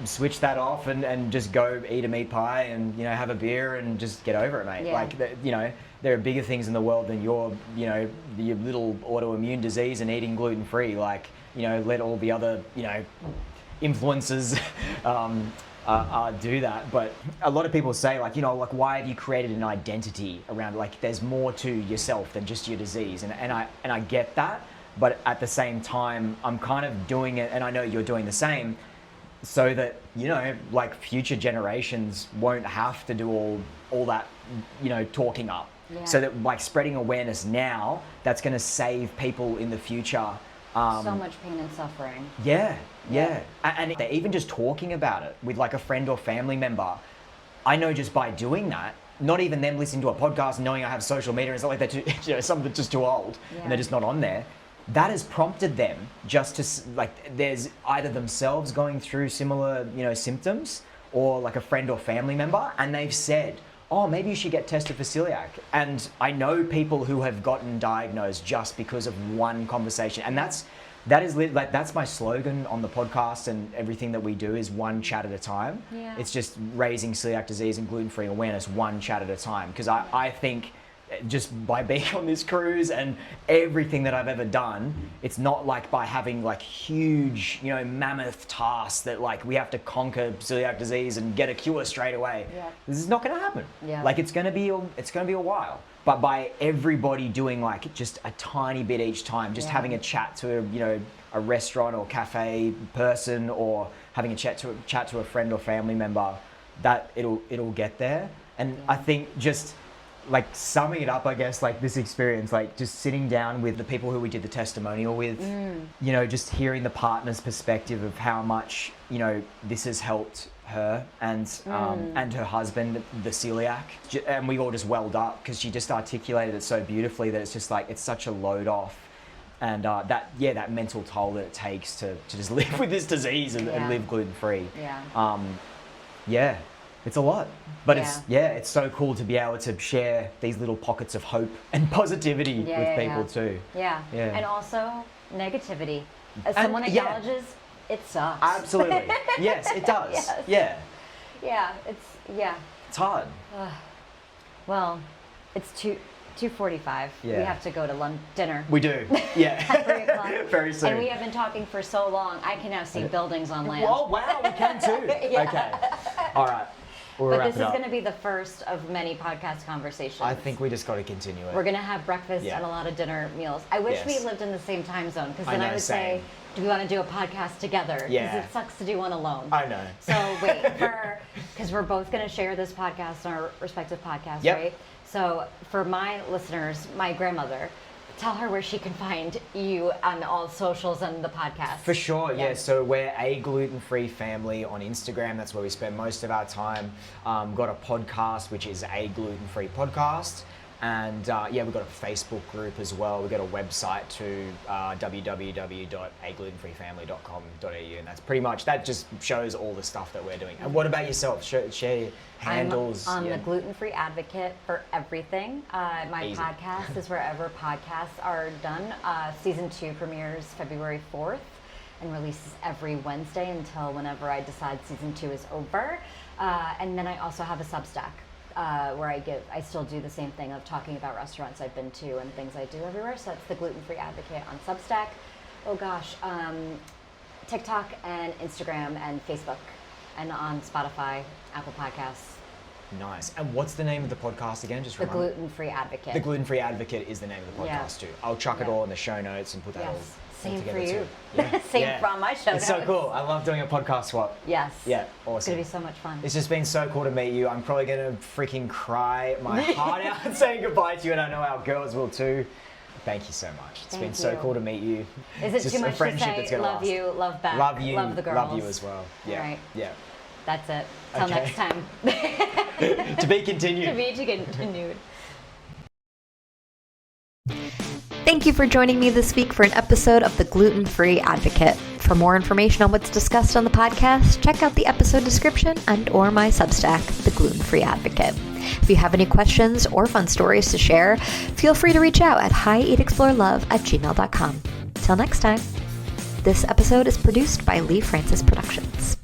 switch that off and just go eat a meat pie and, you know, have a beer and just get over it, mate. Yeah. Like, you know, there are bigger things in the world than your, you know, your little autoimmune disease and eating gluten-free. Like, you know, let all the other, you know, influencers do that. But a lot of people say, like, you know, like, why have you created an identity around, like, there's more to yourself than just your disease? And I get that, but at the same time, I'm kind of doing it, and I know you're doing the same, so that, you know, like, future generations won't have to do all that, you know, talking up. Yeah. So that, like, spreading awareness now, that's going to save people in the future. So much pain and suffering. Yeah. And they're even just talking about it with, like, a friend or family member. I know just by doing that, not even them listening to a podcast and knowing I have social media and stuff like that, you know, some of it's just too old and they're just not on there. That has prompted them just to, like, there's either themselves going through similar, you know, symptoms, or like a friend or family member, and they've said, oh, maybe you should get tested for celiac. And I know people who have gotten diagnosed just because of one conversation. And that's my slogan on the podcast, and everything that we do is one chat at a time. Yeah. It's just raising celiac disease and gluten-free awareness one chat at a time. Because I think just by being on this cruise and everything that I've ever done, it's not like by having, like, huge, you know, mammoth tasks that, like, we have to conquer celiac disease and get a cure straight away. Yeah. This is not going to happen. Yeah. Like, it's going to be a while. But by everybody doing, like, just a tiny bit each time, just having a chat to, you know, a restaurant or cafe person, or having a chat to a friend or family member, that it'll get there. And I think just, like, summing it up, I guess, like, this experience, like, just sitting down with the people who we did the testimonial with, you know, just hearing the partner's perspective of how much, you know, this has helped her and her husband, the celiac, and we all just welled up because she just articulated it so beautifully that it's just like it's such a load off, and that mental toll that it takes to just live with this disease and live gluten free. It's a lot, but it's so cool to be able to share these little pockets of hope and positivity with people too. And also negativity. As someone acknowledges, it sucks. Absolutely. Yes, it does. Yes. It's hard. Well, it's 2:45. We have to go to dinner. We do. At 3 o'clock. Very soon. And we have been talking for so long. I can now see buildings on land. Oh wow, we can too. Okay. All right. But this is going to be the first of many podcast conversations. I think we just got to continue it. We're going to have breakfast and a lot of dinner meals. I wish we lived in the same time zone, because then I would say, do we want to do a podcast together? Because it sucks to do one alone. I know. So wait, because we're both going to share this podcast on our respective podcasts, right? So for my listeners, my grandmother, tell her where she can find you on all socials and the podcast. For sure, So we're a gluten-free family on Instagram. That's where we spend most of our time. Got a podcast, which is a gluten-free podcast. And we've got a Facebook group as well. We've got a website too, www.aglutenfreefamily.com.au. And that's pretty much, that just shows all the stuff that we're doing. And what about yourself? Share your handles. I'm the gluten-free advocate for everything. My podcast is wherever podcasts are done. Season 2 premieres February 4th and releases every Wednesday until whenever I decide season 2 is over. And then I also have a Substack. Where I still do the same thing of talking about restaurants I've been to and things I do everywhere. So it's the Gluten-Free Advocate on Substack. TikTok and Instagram and Facebook, and on Spotify, Apple Podcasts. Nice. And what's the name of the podcast again? Just The Gluten-Free Advocate. The Gluten-Free Advocate is the name of the podcast too. I'll chuck it all in the show notes and put that all Same together for you. too. Same from my show notes. It's so cool. I love doing a podcast swap. Yes. Yeah, awesome. It's going to be so much fun. It's just been so cool to meet you. I'm probably going to freaking cry my heart out saying goodbye to you, and I know our girls will too. Thank you so much. It's been so cool to meet you. Is it just too much to say love last. you, love back, love you, love the girls? Love you as well. Yeah. All right. Yeah. That's it. Till next time. To be continued. To be continued. Thank you for joining me this week for an episode of The Gluten-Free Advocate. For more information on what's discussed on the podcast, check out the episode description and/or my Substack, The Gluten-Free Advocate. If you have any questions or fun stories to share, feel free to reach out at hieatexplorelove@gmail.com. Till next time. This episode is produced by Leigh Francis Productions.